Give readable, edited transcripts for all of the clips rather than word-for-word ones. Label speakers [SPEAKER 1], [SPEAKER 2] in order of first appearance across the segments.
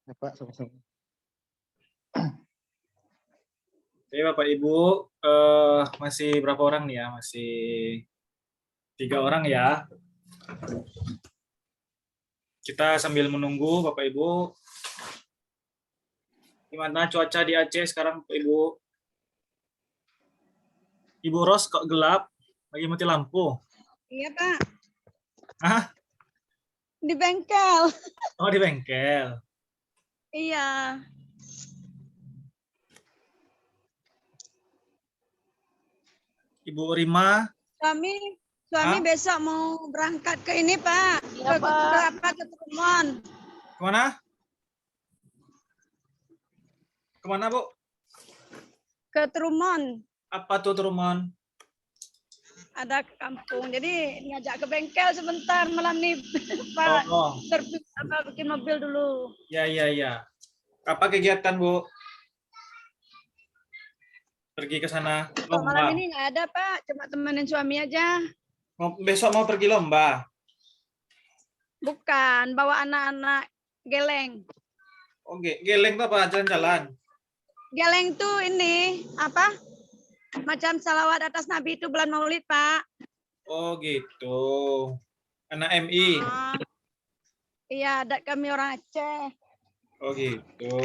[SPEAKER 1] Ya, Pak, sama-sama.
[SPEAKER 2] Oke, Bapak Ibu, masih berapa orang nih ya? Masih 3 orang ya. Kita sambil menunggu, Bapak Ibu. Gimana cuaca di Aceh sekarang, Bapak Ibu? Ibu Ros kok gelap? Lagi mati lampu?
[SPEAKER 3] Iya, Pak.
[SPEAKER 2] Hah?
[SPEAKER 3] Di bengkel.
[SPEAKER 2] Oh, di bengkel.
[SPEAKER 3] Iya.
[SPEAKER 2] Ibu Rima,
[SPEAKER 3] Suami
[SPEAKER 2] Hah?
[SPEAKER 3] besok mau berangkat ke ini, Pak.
[SPEAKER 4] Iya, Pak.
[SPEAKER 3] Ke Trumon.
[SPEAKER 2] kemana? Kemana, Bu?
[SPEAKER 3] Ke Trumon.
[SPEAKER 2] Apa tuh, Trumon?
[SPEAKER 3] Ada ke kampung. Jadi ngajak ke bengkel sebentar malam nih, Pak.
[SPEAKER 2] Oh,
[SPEAKER 3] Bikin mobil dulu.
[SPEAKER 2] ya, ya, ya. Apa kegiatan, Bu? Pergi ke sana
[SPEAKER 3] Kalau malam
[SPEAKER 2] lomba.
[SPEAKER 3] ini nggak ada, Pak. Cuma temenin suami aja.
[SPEAKER 2] Besok mau pergi lomba.
[SPEAKER 3] Bukan, bawa anak-anak geleng.
[SPEAKER 2] Oh, geleng tuh apa? Jalan-jalan.
[SPEAKER 3] Geleng tuh ini, apa? Macam salawat atas Nabi itu bulan Maulid, Pak.
[SPEAKER 2] Oh, gitu. Anak MI.
[SPEAKER 3] Ah, iya, adat kami orang Aceh.
[SPEAKER 2] Oh, gitu.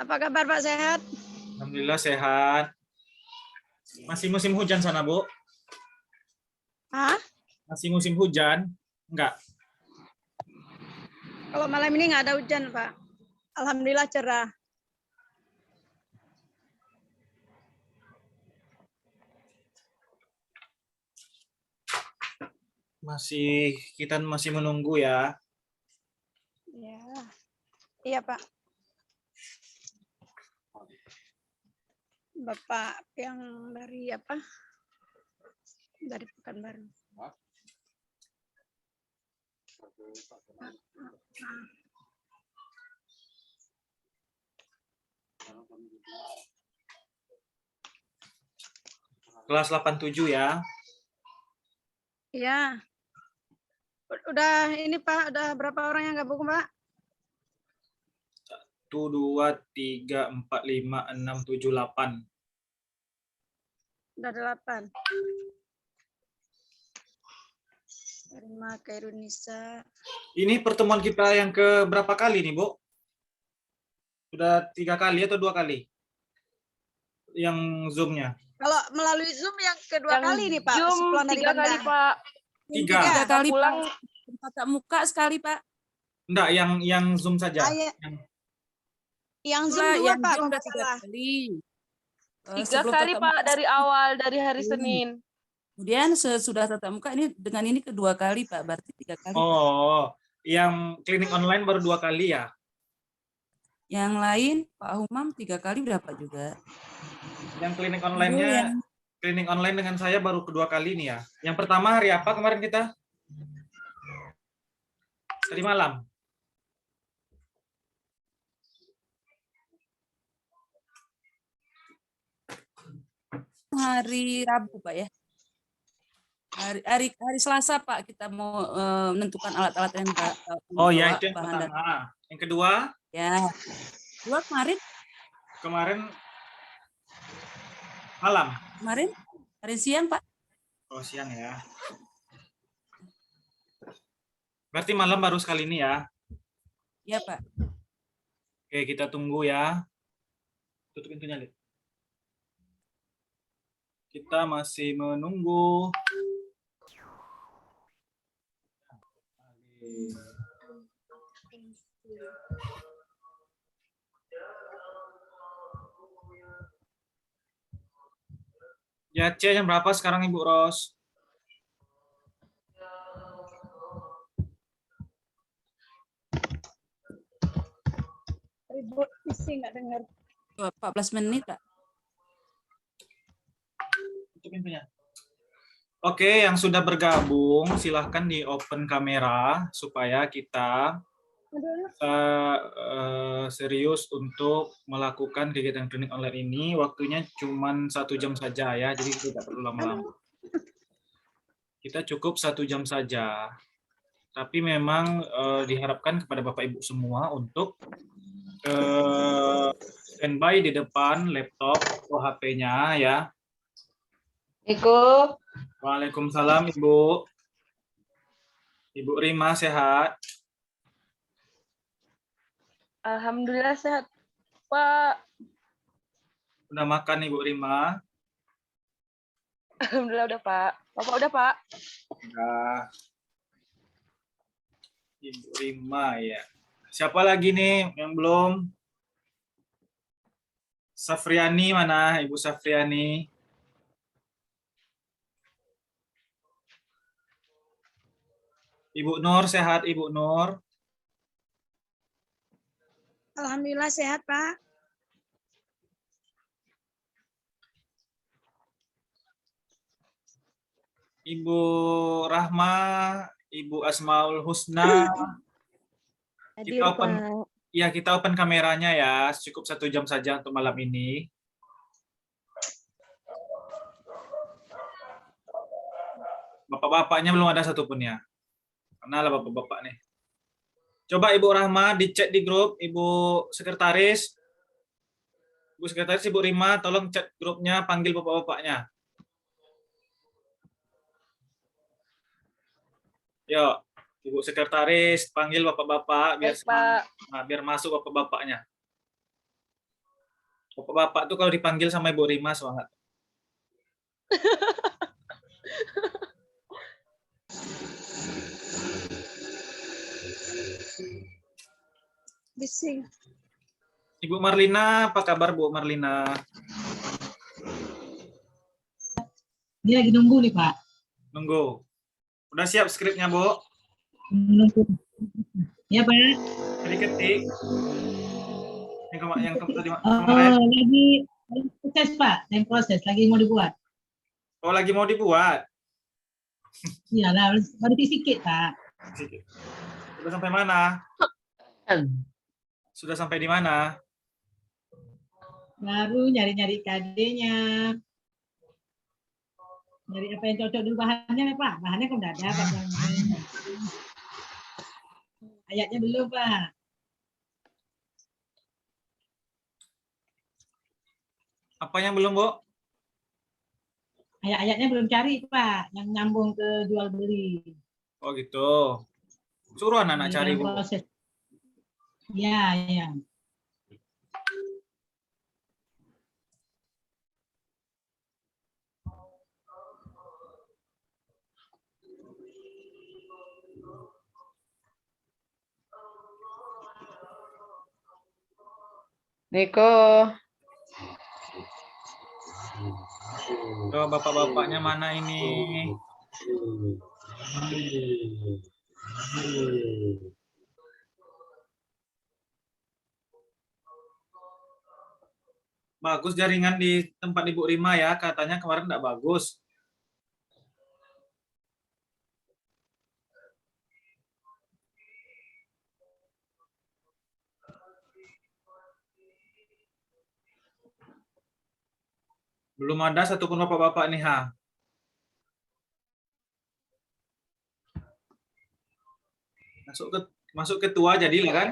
[SPEAKER 3] Apa kabar, Pak? Sehat?
[SPEAKER 2] Alhamdulillah sehat. Masih musim hujan sana, Bu?
[SPEAKER 3] Hah?
[SPEAKER 2] Masih musim hujan? Enggak.
[SPEAKER 3] Kalau malam ini nggak ada hujan, Pak. Alhamdulillah cerah.
[SPEAKER 2] Kita masih menunggu ya.
[SPEAKER 3] Iya. Iya, Pak. Bapak yang dari apa? Dari Pekanbaru.
[SPEAKER 2] Kelas 87 ya.
[SPEAKER 3] Iya. Udah ini, Pak, udah berapa orang yang gabung, Pak?
[SPEAKER 2] 1, 2, 3, 4, 5, 6, 7, 8.
[SPEAKER 3] Udah 8. Terima Kairunisa.
[SPEAKER 2] Ini pertemuan kita yang ke berapa kali nih, Bu? Sudah 3 kali atau 2 kali? Yang Zoom-nya?
[SPEAKER 3] Kalau melalui Zoom yang kedua kali nih, Pak.
[SPEAKER 4] Zoom
[SPEAKER 3] Sepulang dari
[SPEAKER 4] 3 kali,
[SPEAKER 3] Banda.
[SPEAKER 4] Pak.
[SPEAKER 2] 3.
[SPEAKER 5] 3 kali
[SPEAKER 4] pulang
[SPEAKER 5] tatap muka sekali, Pak.
[SPEAKER 2] Enggak, yang Zoom saja.
[SPEAKER 3] Yang Zoom
[SPEAKER 5] Itulah
[SPEAKER 3] 2,
[SPEAKER 5] yang
[SPEAKER 3] Pak.
[SPEAKER 5] Zoom
[SPEAKER 3] Kalau
[SPEAKER 5] udah
[SPEAKER 3] nggak
[SPEAKER 5] 3
[SPEAKER 3] salah.
[SPEAKER 5] kali.
[SPEAKER 4] 3
[SPEAKER 5] Sebelum
[SPEAKER 4] kali,
[SPEAKER 5] tatap
[SPEAKER 4] Pak,
[SPEAKER 5] muka,
[SPEAKER 4] dari awal, dari hari Senin.
[SPEAKER 5] kemudian sesudah tatap muka ini dengan ini kedua kali, Pak. Berarti 3 kali. Pak.
[SPEAKER 2] Oh, yang klinik online baru 2 kali ya?
[SPEAKER 5] Yang lain Pak Humam 3 kali berapa juga?
[SPEAKER 2] Yang klinik online-nya, klinik online dengan saya baru kedua kali nih ya. Yang pertama hari apa kemarin kita? Tadi malam.
[SPEAKER 5] Hari Rabu, Pak ya. Hari Selasa, Pak, kita mau menentukan alat-alat yang
[SPEAKER 2] Oh ya, itu yang
[SPEAKER 5] bahan
[SPEAKER 2] pertama. Yang kedua?
[SPEAKER 5] Ya. Kedua
[SPEAKER 2] Kemarin malam.
[SPEAKER 5] Kemarin hari siang, Pak.
[SPEAKER 2] Oh, siang ya. Berarti malam baru sekali ini ya?
[SPEAKER 5] Iya, Pak.
[SPEAKER 2] Oke, kita tunggu ya. Tutup pintunya, Lid. Kita masih menunggu. Ya, C jam berapa sekarang, Ibu Ros?
[SPEAKER 3] Ribut, isi nggak dengar.
[SPEAKER 5] 14 menit, Pak.
[SPEAKER 2] Tutup pintunya. Oke, yang sudah bergabung silahkan di open kamera supaya kita serius untuk melakukan kegiatan klinik online ini. Waktunya cuma 1 jam saja ya, jadi tidak perlu lama-lama. kita cukup 1 jam saja. Tapi memang diharapkan kepada Bapak Ibu semua untuk standby di depan laptop atau HP-nya ya.
[SPEAKER 4] Niko,
[SPEAKER 2] Waalaikumsalam Ibu. Ibu Rima sehat?
[SPEAKER 4] alhamdulillah sehat, Pak.
[SPEAKER 2] Udah makan Ibu Rima?
[SPEAKER 4] Alhamdulillah udah, Pak. Bapak udah, Pak?
[SPEAKER 2] Udah. Ibu Rima ya. Siapa lagi nih yang belum? Safriani mana? Ibu Safriani. Ibu Nur sehat Ibu Nur?
[SPEAKER 3] Alhamdulillah sehat, Pak.
[SPEAKER 2] Ibu Rahma, Ibu Asmaul Husna.
[SPEAKER 3] Hadir,
[SPEAKER 2] Kita open,
[SPEAKER 3] Pak.
[SPEAKER 2] ya kita open kameranya ya, cukup 1 jam saja untuk malam ini. Bapak-bapaknya belum ada satupun ya. Kenalah bapak-bapak nih. Coba Ibu Rahma dicek di grup, Ibu Sekretaris. Ibu Sekretaris, Ibu Rima, tolong chat grupnya, panggil bapak-bapaknya. Yuk, Ibu Sekretaris, panggil bapak-bapak biar
[SPEAKER 4] Baik, Pak.
[SPEAKER 2] biar masuk bapak-bapaknya. Bapak-bapak tuh kalau dipanggil sama Ibu Rima semangat.
[SPEAKER 3] Bising.
[SPEAKER 2] Ibu Marlina, apa kabar Bu Marlina?
[SPEAKER 1] Ini lagi nunggu nih, Pak.
[SPEAKER 2] Nunggu. Udah siap skripnya, Bu?
[SPEAKER 1] Nunggu. Ya, Pak.
[SPEAKER 2] Jadi ketik. Yang tadi
[SPEAKER 1] Oh,
[SPEAKER 2] kemarin.
[SPEAKER 1] lagi proses, Pak. Yang proses, lagi mau dibuat.
[SPEAKER 2] Oh, lagi mau dibuat.
[SPEAKER 1] Iyalah, baru sedikit, Pak.
[SPEAKER 2] Sudah sampai mana? Sudah sampai di mana?
[SPEAKER 1] Baru nyari-nyari KD-nya. Nyari apa yang cocok dulu bahannya, Pak. Bahannya kan udah ada, Pak. Ayatnya belum, Pak.
[SPEAKER 2] Apa yang belum, Bu?
[SPEAKER 1] Ayat-ayatnya belum cari, Pak. Yang nyambung ke jual beli.
[SPEAKER 2] Oh, gitu. Suruh anak-anak
[SPEAKER 1] Ini
[SPEAKER 2] cari,
[SPEAKER 1] dalam
[SPEAKER 2] Bu.
[SPEAKER 1] proses. Ya, ya.
[SPEAKER 4] Niko,
[SPEAKER 2] Oh, bapak-bapaknya mana ini? Bagus jaringan di tempat Ibu Rima ya. Katanya kemarin enggak bagus. Belum ada satupun bapak-bapak nih, ha. Masuk ketua jadilah kan?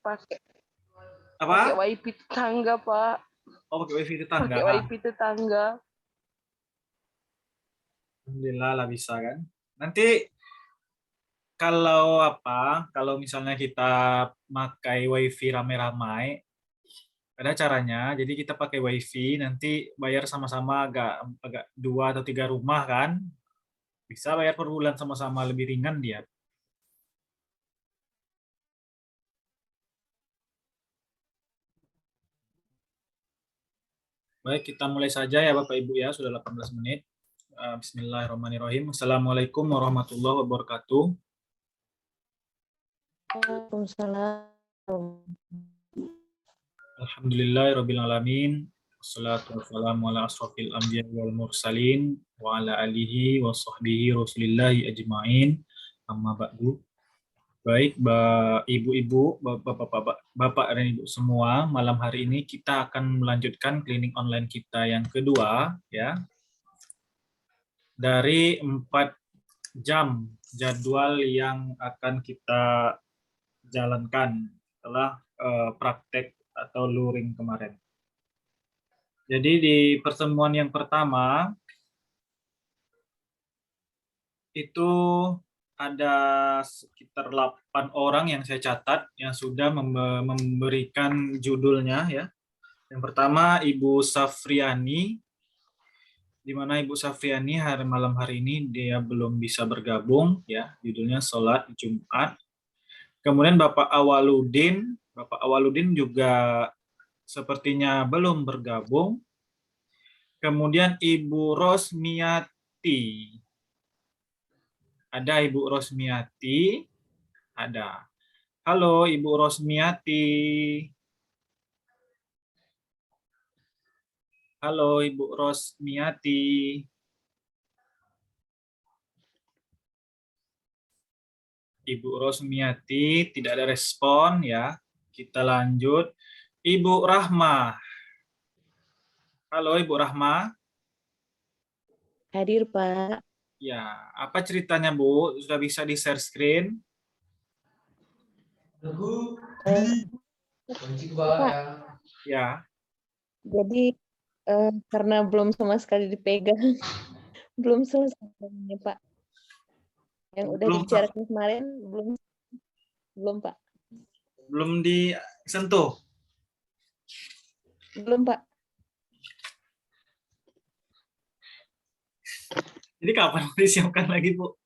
[SPEAKER 4] pakai
[SPEAKER 2] Apa?
[SPEAKER 4] wifi tetangga, Pak.
[SPEAKER 2] Oh, pakai wifi tetangga.
[SPEAKER 4] Pakai wifi tetangga.
[SPEAKER 2] Alhamdulillah lah bisa kan. Nanti kalau misalnya kita pakai wifi rame-rame, ada caranya. Jadi kita pakai wifi, nanti bayar sama-sama agak 2 atau 3 rumah kan. Bisa bayar per bulan sama-sama, lebih ringan dia. Baik, kita mulai saja ya Bapak Ibu ya, sudah 18 menit. Bismillahirrahmanirrahim. Assalamualaikum warahmatullahi wabarakatuh.
[SPEAKER 3] Waalaikumsalam.
[SPEAKER 2] Alhamdulillahirrabbilalamin. Wassalatu wassalamu ala asrofil anbiya wal mursalin wa ala alihi wa sahbihi rasulillahi ajma'in. Amma ba'du. Baik, ibu-ibu, bapak dan ibu semua, malam hari ini kita akan melanjutkan cleaning online kita yang kedua ya. Dari 4 jadwal yang akan kita jalankan setelah praktek atau luring kemarin. Jadi di pertemuan yang pertama itu ada sekitar 8 orang yang saya catat yang sudah memberikan judulnya ya. Yang pertama Ibu Safriani, di mana Ibu Safriani malam hari ini dia belum bisa bergabung ya, judulnya Sholat Jumat. Kemudian Bapak Awaludin juga sepertinya belum bergabung. Kemudian Ibu Rosmiati. Ada Ibu Rosmiati? Ada. Halo Ibu Rosmiati. Halo Ibu Rosmiati. Ibu Rosmiati tidak ada respon ya. Kita lanjut. Ibu Rahma. Halo Ibu Rahma.
[SPEAKER 6] Hadir, Pak.
[SPEAKER 2] Ya, apa ceritanya Bu? Sudah bisa di-share screen?
[SPEAKER 6] Pak,
[SPEAKER 2] Ya.
[SPEAKER 6] jadi karena belum sama sekali dipegang, belum selesai ini, Pak. Yang udah
[SPEAKER 2] Belum,
[SPEAKER 6] dibicarakan kemarin, belum, Pak.
[SPEAKER 2] Belum disentuh?
[SPEAKER 6] Belum, Pak.
[SPEAKER 2] Jadi kapan mau disiapkan lagi, Bu?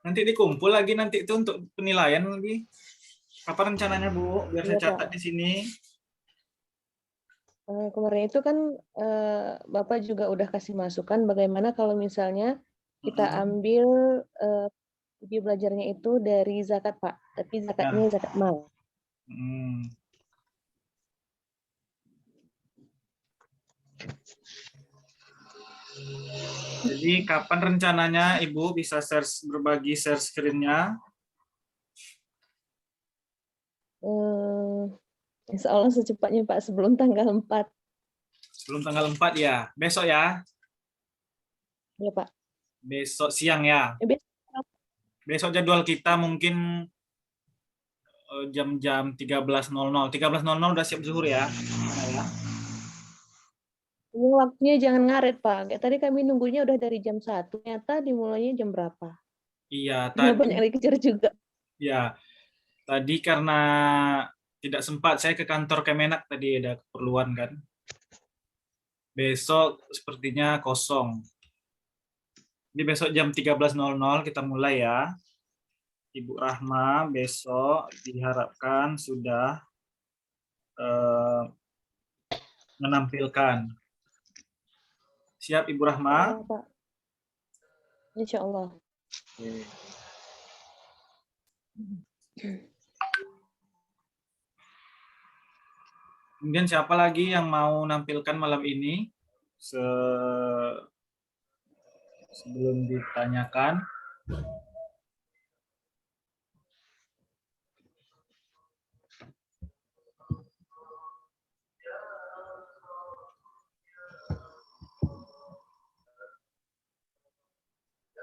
[SPEAKER 2] Nanti dikumpul lagi nanti itu untuk penilaian lagi. Kapan rencananya, Bu? Biar saya
[SPEAKER 6] Iya,
[SPEAKER 2] catat
[SPEAKER 6] Pak.
[SPEAKER 2] di sini.
[SPEAKER 6] Kemarin itu kan Bapak juga udah kasih masukan bagaimana kalau misalnya kita ambil video belajarnya itu dari zakat, Pak. Tapi zakatnya zakat mal.
[SPEAKER 2] Jadi kapan rencananya Ibu bisa berbagi share screen-nya?
[SPEAKER 6] Insya Allah secepatnya, Pak, sebelum tanggal 4.
[SPEAKER 2] Sebelum tanggal 4 ya? Besok ya?
[SPEAKER 6] Ya, Pak.
[SPEAKER 2] Besok siang ya?
[SPEAKER 6] Besok.
[SPEAKER 2] Besok jadwal kita mungkin jam-jam 13.00. 13.00 udah siap zuhur ya?
[SPEAKER 6] Ini waktunya jangan ngaret, Pak. Kayak tadi kami nunggunya udah dari jam 1. Ternyata dimulainya jam berapa?
[SPEAKER 2] Iya,
[SPEAKER 6] Karena
[SPEAKER 2] tadi.
[SPEAKER 6] banyak yang dikejar juga.
[SPEAKER 2] Ya, tadi karena tidak sempat saya ke kantor Kemenak tadi ada keperluan kan. Besok sepertinya kosong. Jadi besok jam 13.00 kita mulai ya. Ibu Rahma besok diharapkan sudah menampilkan. Siap Ibu Rahma?
[SPEAKER 6] Ya, Pak. Insya Allah.
[SPEAKER 2] Oke. Kemudian siapa lagi yang mau nampilkan malam ini? Sebelum ditanyakan.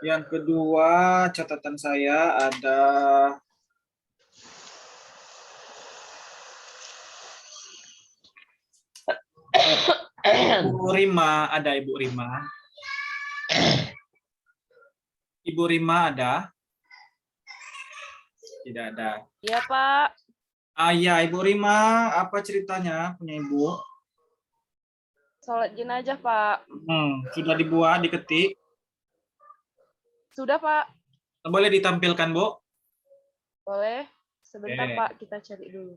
[SPEAKER 2] Yang kedua, catatan saya ada Ibu Rima, ada Ibu Rima. Ibu Rima ada? Tidak ada.
[SPEAKER 4] Iya, Pak.
[SPEAKER 2] Iya, Ibu Rima, apa ceritanya punya Ibu?
[SPEAKER 4] Sholat jenazah, Pak.
[SPEAKER 2] Sudah dibuat, diketik?
[SPEAKER 4] Sudah, Pak.
[SPEAKER 2] Boleh ditampilkan, Bu?
[SPEAKER 4] Boleh. Sebentar,
[SPEAKER 2] Oke.
[SPEAKER 4] Pak. Kita cari dulu.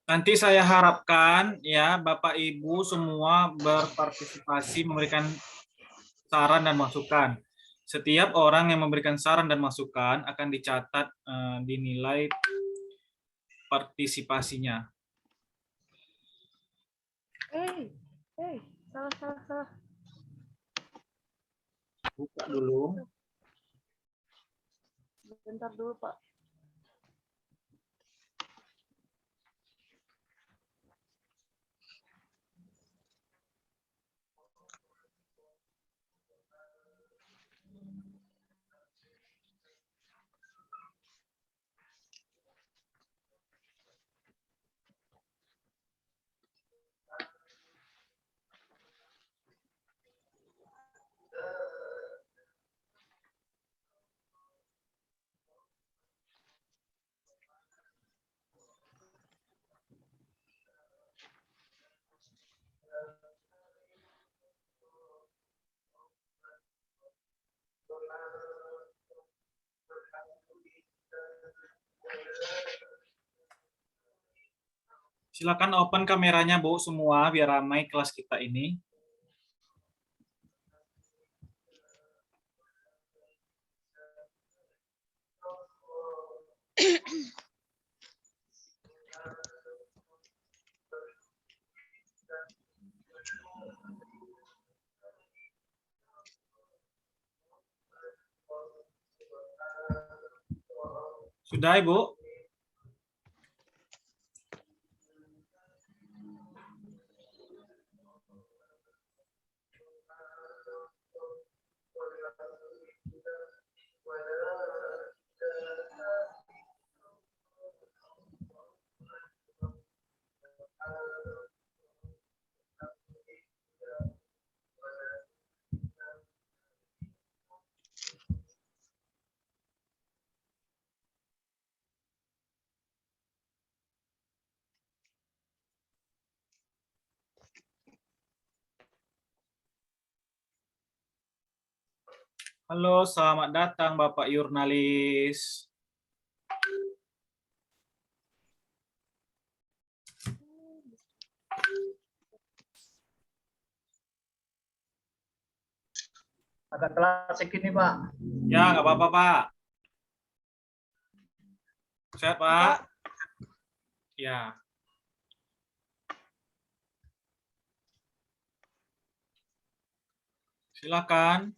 [SPEAKER 2] Nanti saya harapkan ya Bapak Ibu semua berpartisipasi memberikan saran dan masukan. Setiap orang yang memberikan saran dan masukan akan dicatat dinilai partisipasinya.
[SPEAKER 4] Salah.
[SPEAKER 2] Buka dulu.
[SPEAKER 4] Bentar dulu, Pak.
[SPEAKER 2] Silakan open kameranya Bu semua biar ramai kelas kita ini. Sudah, Ibu? Halo, selamat datang Bapak Jurnalis.
[SPEAKER 7] Agak telat segini, Pak.
[SPEAKER 2] Ya, nggak apa-apa, Pak. Sehat, Pak? Ya. Silakan.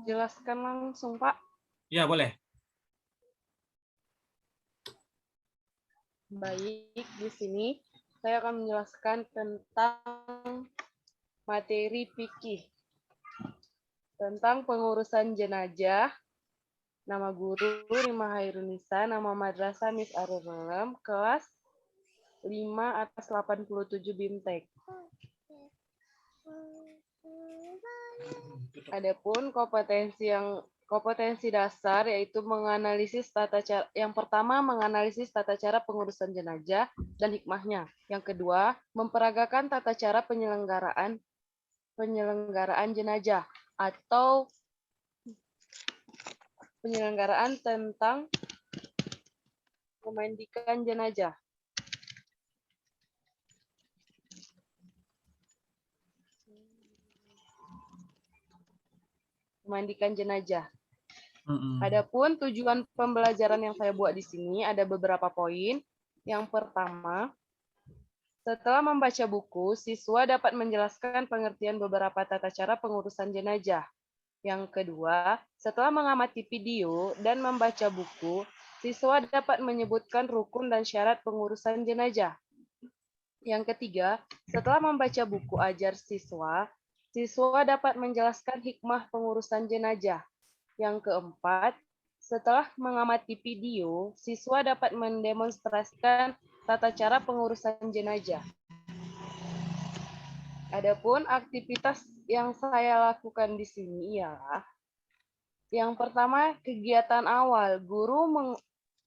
[SPEAKER 4] Jelaskan langsung, Pak.
[SPEAKER 2] Ya, boleh.
[SPEAKER 4] Baik, di sini saya akan menjelaskan tentang materi fikih. Tentang pengurusan jenazah. Nama guru Rima Hairunisa, nama madrasah Miss Arulem, kelas 5 atas 87 BIMTEK. Adapun kompetensi dasar yaitu menganalisis tata cara, yang pertama menganalisis tata cara pengurusan jenazah dan hikmahnya. Yang kedua, memperagakan tata cara penyelenggaraan jenazah atau penyelenggaraan tentang memandikan jenazah. Memandikan jenazah. Adapun tujuan pembelajaran yang saya buat di sini ada beberapa poin. Yang pertama, setelah membaca buku, siswa dapat menjelaskan pengertian beberapa tata cara pengurusan jenazah. Yang kedua, setelah mengamati video dan membaca buku, siswa dapat menyebutkan rukun dan syarat pengurusan jenazah. Yang ketiga, setelah membaca buku ajar siswa, siswa dapat menjelaskan hikmah pengurusan jenazah. Yang keempat, setelah mengamati video, siswa dapat mendemonstrasikan tata cara pengurusan jenazah. Adapun aktivitas yang saya lakukan di sini ialah yang pertama kegiatan awal.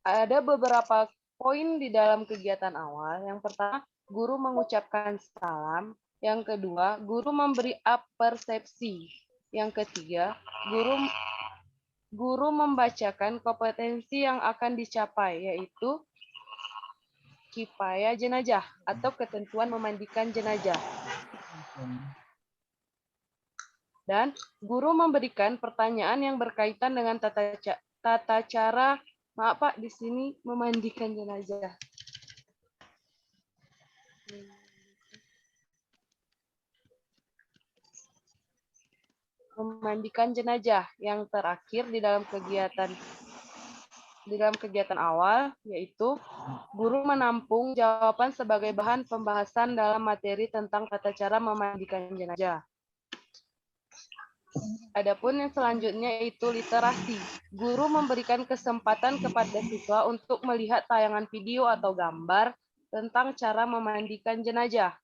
[SPEAKER 4] Ada beberapa poin di dalam kegiatan awal. Yang pertama, guru mengucapkan salam. Yang kedua, guru memberi persepsi. Yang ketiga, guru membacakan kompetensi yang akan dicapai, yaitu kifayah jenazah atau ketentuan memandikan jenazah. Dan guru memberikan pertanyaan yang berkaitan dengan tata cara, maaf Pak, di sini memandikan jenazah. Memandikan jenazah yang terakhir di dalam kegiatan awal, yaitu guru menampung jawaban sebagai bahan pembahasan dalam materi tentang tata cara memandikan jenazah. Adapun yang selanjutnya yaitu literasi. Guru memberikan kesempatan kepada siswa untuk melihat tayangan video atau gambar tentang cara memandikan jenazah.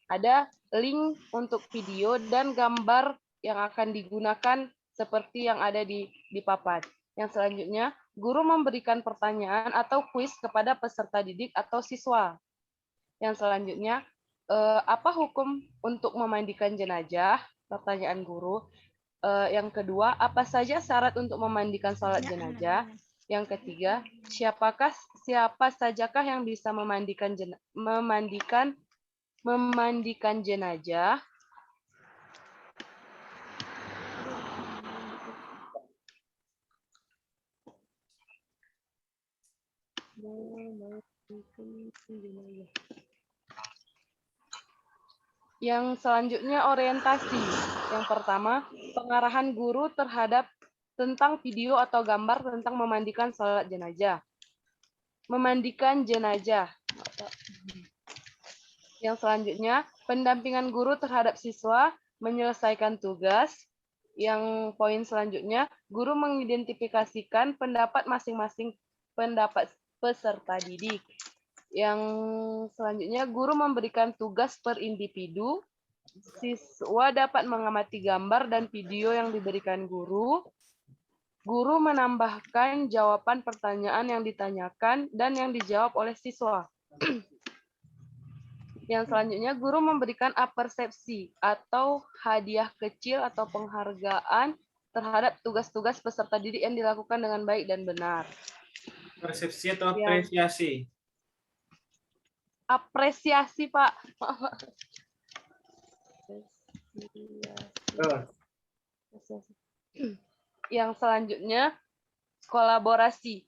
[SPEAKER 4] Ada link untuk video dan gambar yang akan digunakan seperti yang ada di papan. Yang selanjutnya, guru memberikan pertanyaan atau kuis kepada peserta didik atau siswa. Yang selanjutnya, apa hukum untuk memandikan jenazah? Pertanyaan guru. Yang kedua, apa saja syarat untuk memandikan sholat jenazah? Yang ketiga, siapa sajakah yang bisa memandikan jenazah? Yang selanjutnya orientasi. Yang pertama, pengarahan guru terhadap tentang video atau gambar tentang memandikan sholat jenazah. Memandikan jenazah. Yang selanjutnya, pendampingan guru terhadap siswa menyelesaikan tugas. Yang poin selanjutnya, guru mengidentifikasikan pendapat masing-masing pendapat peserta didik. Yang selanjutnya, guru memberikan tugas per individu. Siswa dapat mengamati gambar dan video yang diberikan guru. Guru menambahkan jawaban pertanyaan yang ditanyakan dan yang dijawab oleh siswa. Yang selanjutnya, guru memberikan apersepsi atau hadiah kecil atau penghargaan terhadap tugas-tugas peserta didik yang dilakukan dengan baik dan benar.
[SPEAKER 2] Persepsi atau apresiasi?
[SPEAKER 4] Apresiasi, Pak. Yang selanjutnya, kolaborasi.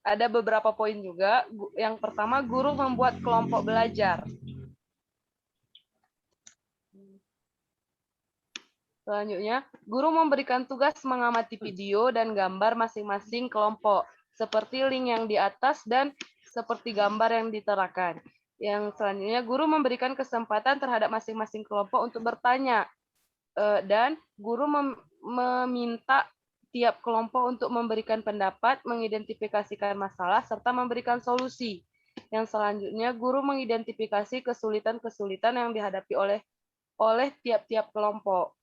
[SPEAKER 4] Ada beberapa poin juga. Yang pertama, guru membuat kelompok belajar. Selanjutnya, guru memberikan tugas mengamati video dan gambar masing-masing kelompok, seperti link yang di atas dan seperti gambar yang diterakan. Yang selanjutnya, guru memberikan kesempatan terhadap masing-masing kelompok untuk bertanya. Dan guru meminta tiap kelompok untuk memberikan pendapat, mengidentifikasikan masalah, serta memberikan solusi. Yang selanjutnya, guru mengidentifikasi kesulitan-kesulitan yang dihadapi oleh tiap-tiap kelompok.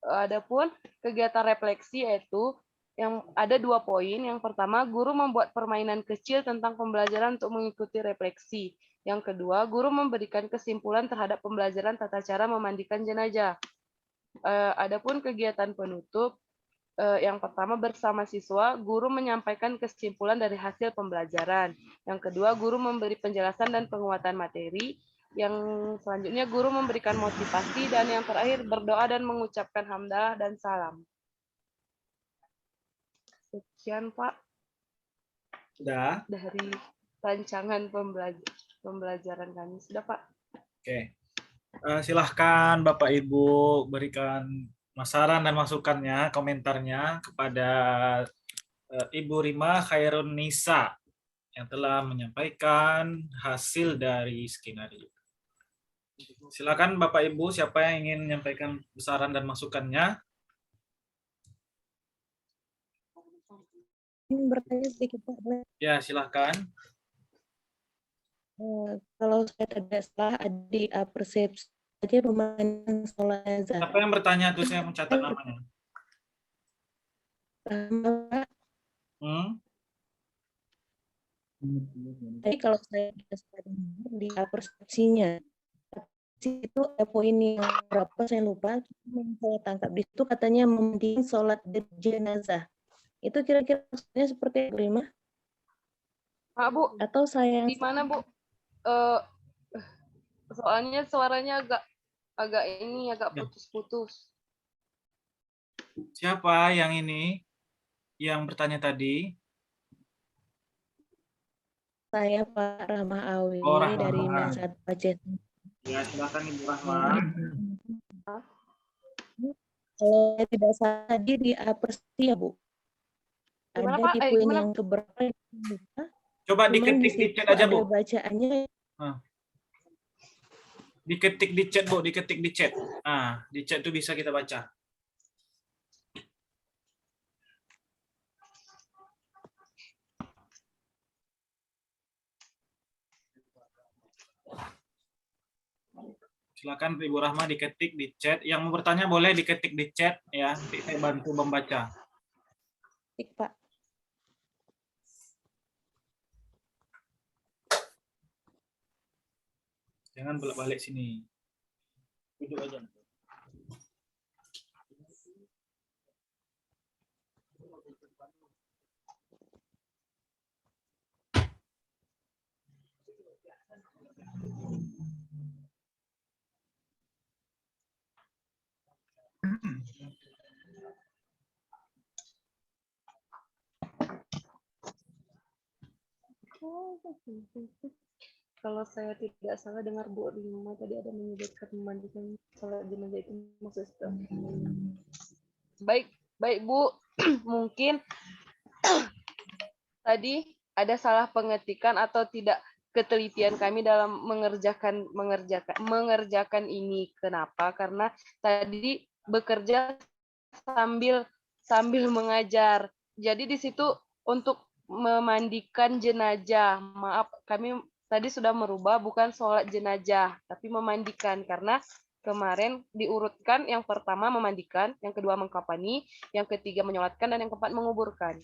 [SPEAKER 4] Adapun kegiatan refleksi yaitu yang ada 2 poin. Yang pertama, guru membuat permainan kecil tentang pembelajaran untuk mengikuti refleksi. Yang kedua, guru memberikan kesimpulan terhadap pembelajaran tata cara memandikan jenazah. Adapun kegiatan penutup, yang pertama bersama siswa, guru menyampaikan kesimpulan dari hasil pembelajaran. Yang kedua, guru memberi penjelasan dan penguatan materi. Yang selanjutnya, guru memberikan motivasi. Dan yang terakhir, berdoa dan mengucapkan hamdalah dan salam. Sekian, Pak.
[SPEAKER 2] Sudah.
[SPEAKER 4] Dari rancangan pembelajaran kami. Sudah, Pak.
[SPEAKER 2] Oke. Silahkan Bapak Ibu berikan saran dan masukannya, komentarnya kepada Ibu Rima Khairun Nisa yang telah menyampaikan hasil dari skenario. Silakan Bapak Ibu, siapa yang ingin menyampaikan saran dan masukannya?
[SPEAKER 6] Ingin bertanya sedikit Pak.
[SPEAKER 2] Ya, silakan.
[SPEAKER 6] Kalau saya tidak salah, di persepsi saja pemainan sholat jenazah.
[SPEAKER 2] Siapa yang bertanya tuh, saya mencatat namanya.
[SPEAKER 6] Jadi kalau saya tidak salah di persepsinya, itu poin yang berapa saya lupa, yang saya tangkap di situ katanya mementingkan sholat jenazah. Itu kira-kira maksudnya seperti apa, Rima?
[SPEAKER 4] Pak, Bu.
[SPEAKER 6] Atau saya
[SPEAKER 4] Di mana, Bu? Soalnya suaranya agak putus-putus.
[SPEAKER 2] Siapa yang ini yang bertanya tadi?
[SPEAKER 6] Saya Pak Rahma Awi dari Mesat Pacet.
[SPEAKER 2] Ya, silakan Ibu Rahma.
[SPEAKER 6] Kalau saya tidak salah tadi di persepsi ya, Bu. Ada di poin yang keberapa?
[SPEAKER 2] Coba diketik di chat aja, Bu.
[SPEAKER 6] Bacaannya.
[SPEAKER 2] Diketik di chat, Bu, diketik di chat. Nah, di chat itu bisa kita baca. Silakan Ibu Rahma diketik di chat. Yang mau bertanya boleh diketik di chat ya. Nanti saya bantu membaca.
[SPEAKER 6] Ketik, Pak. Jangan bolak-balik sini. Duduk aja.
[SPEAKER 4] Kalau saya tidak salah dengar Bu Rima tadi ada menyebutkan memandikan salat jenazah itu maksudnya. Baik, baik Bu. Mungkin tadi ada salah pengetikan atau tidak ketelitian kami dalam mengerjakan ini. Kenapa? Karena tadi bekerja sambil mengajar. Jadi di situ untuk memandikan jenazah. Maaf, kami tadi sudah merubah bukan sholat jenazah, tapi memandikan karena kemarin diurutkan yang pertama memandikan, yang kedua mengkafani, yang ketiga menyolatkan, dan yang keempat menguburkan.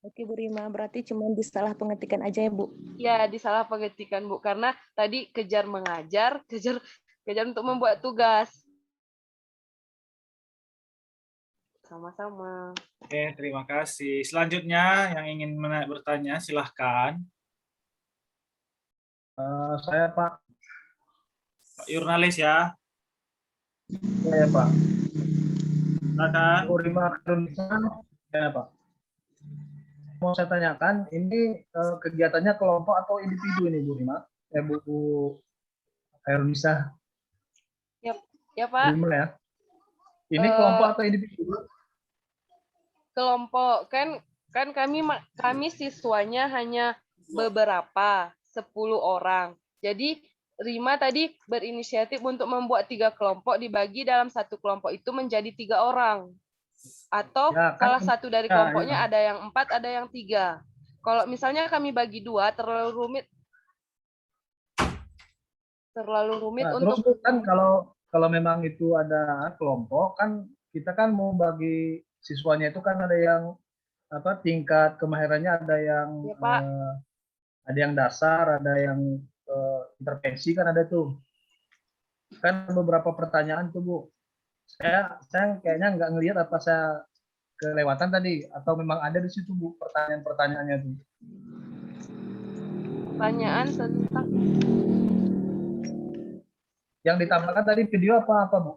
[SPEAKER 6] Oke Bu Rima, berarti cuma disalah pengetikan aja ya Bu?
[SPEAKER 4] Ya, disalah pengetikan Bu, karena tadi kejar mengajar, kejar untuk membuat tugas. Sama-sama.
[SPEAKER 2] Oke, terima kasih. Selanjutnya yang ingin bertanya silahkan.
[SPEAKER 7] Saya Pak.
[SPEAKER 2] Pak Jurnalis ya.
[SPEAKER 7] Saya Pak.
[SPEAKER 2] Silakan.
[SPEAKER 7] Bu Rima Indonesia. Ya Pak. Mau saya tanyakan, ini kegiatannya kelompok atau individu ini Bu Rima? Bu Indonesia.
[SPEAKER 4] Ya Pak.
[SPEAKER 7] Rima ya. Ini kelompok atau individu?
[SPEAKER 4] Kelompok. Kan kami siswanya hanya beberapa, 10 orang. Jadi Rima tadi berinisiatif untuk membuat 3 kelompok, dibagi dalam satu kelompok itu menjadi 3 orang. Atau
[SPEAKER 7] Ya, kan,
[SPEAKER 4] salah satu dari kelompoknya ada yang 4, ada yang 3. Kalau misalnya kami bagi 2, terlalu rumit
[SPEAKER 7] Nah,
[SPEAKER 4] untuk
[SPEAKER 7] terus kan kalau memang itu ada kelompok kan kita kan mau bagi siswanya itu kan ada yang tingkat kemahirannya ada yang
[SPEAKER 4] ya, Pak.
[SPEAKER 7] Ada yang dasar, ada yang intervensi kan ada tuh. Kan beberapa pertanyaan tuh Bu. Saya kayaknya nggak ngelihat apa saya kelewatan tadi atau memang ada di situ Bu pertanyaan-pertanyaannya tuh.
[SPEAKER 4] Pertanyaan tentang
[SPEAKER 7] yang ditambahkan tadi video apa Bu?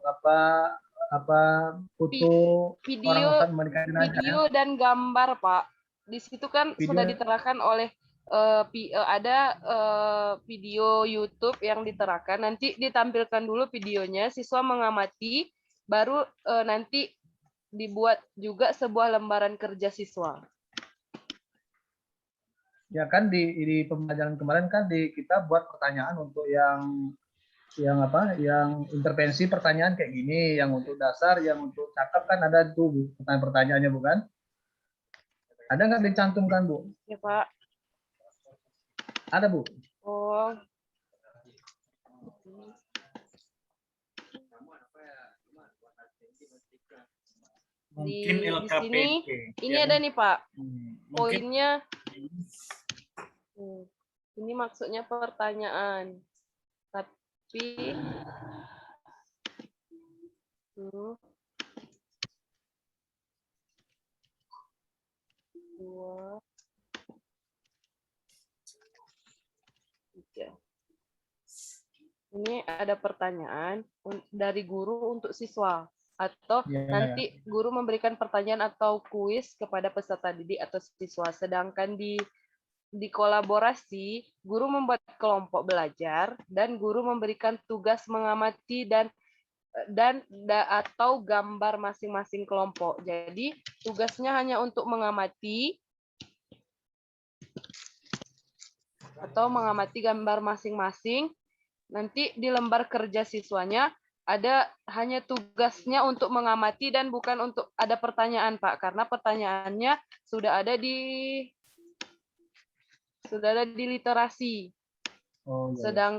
[SPEAKER 7] Apa foto
[SPEAKER 4] video dan gambar Pak. Di situ kan
[SPEAKER 7] video.
[SPEAKER 4] Sudah diterangkan oleh ada video YouTube yang diterangkan. Nanti ditampilkan dulu videonya, siswa mengamati, baru nanti dibuat juga sebuah lembaran kerja siswa.
[SPEAKER 7] Ya kan di pembelajaran kemarin kan kita buat pertanyaan untuk yang intervensi pertanyaan kayak gini, yang untuk dasar, yang untuk cakap kan ada tuh pertanyaannya bukan? Ada nggak dicantumkan Bu?
[SPEAKER 4] Ya Pak.
[SPEAKER 7] Ada Bu.
[SPEAKER 4] Oh.
[SPEAKER 2] Mungkin
[SPEAKER 4] Di
[SPEAKER 2] LKPP.
[SPEAKER 4] ini ada nih Pak.
[SPEAKER 2] Mungkin.
[SPEAKER 4] Poinnya. Ini maksudnya pertanyaan. Tapi dua, tiga. Ini ada pertanyaan dari guru untuk siswa. Atau nanti guru memberikan pertanyaan atau kuis kepada peserta didik atau siswa. Sedangkan di kolaborasi, guru membuat kelompok belajar dan guru memberikan tugas mengamati dan atau gambar masing-masing kelompok. Jadi tugasnya hanya untuk mengamati atau mengamati gambar masing-masing. Nanti di lembar kerja siswanya ada hanya tugasnya untuk mengamati dan bukan untuk ada pertanyaan Pak, karena pertanyaannya sudah ada di literasi. Oh, iya.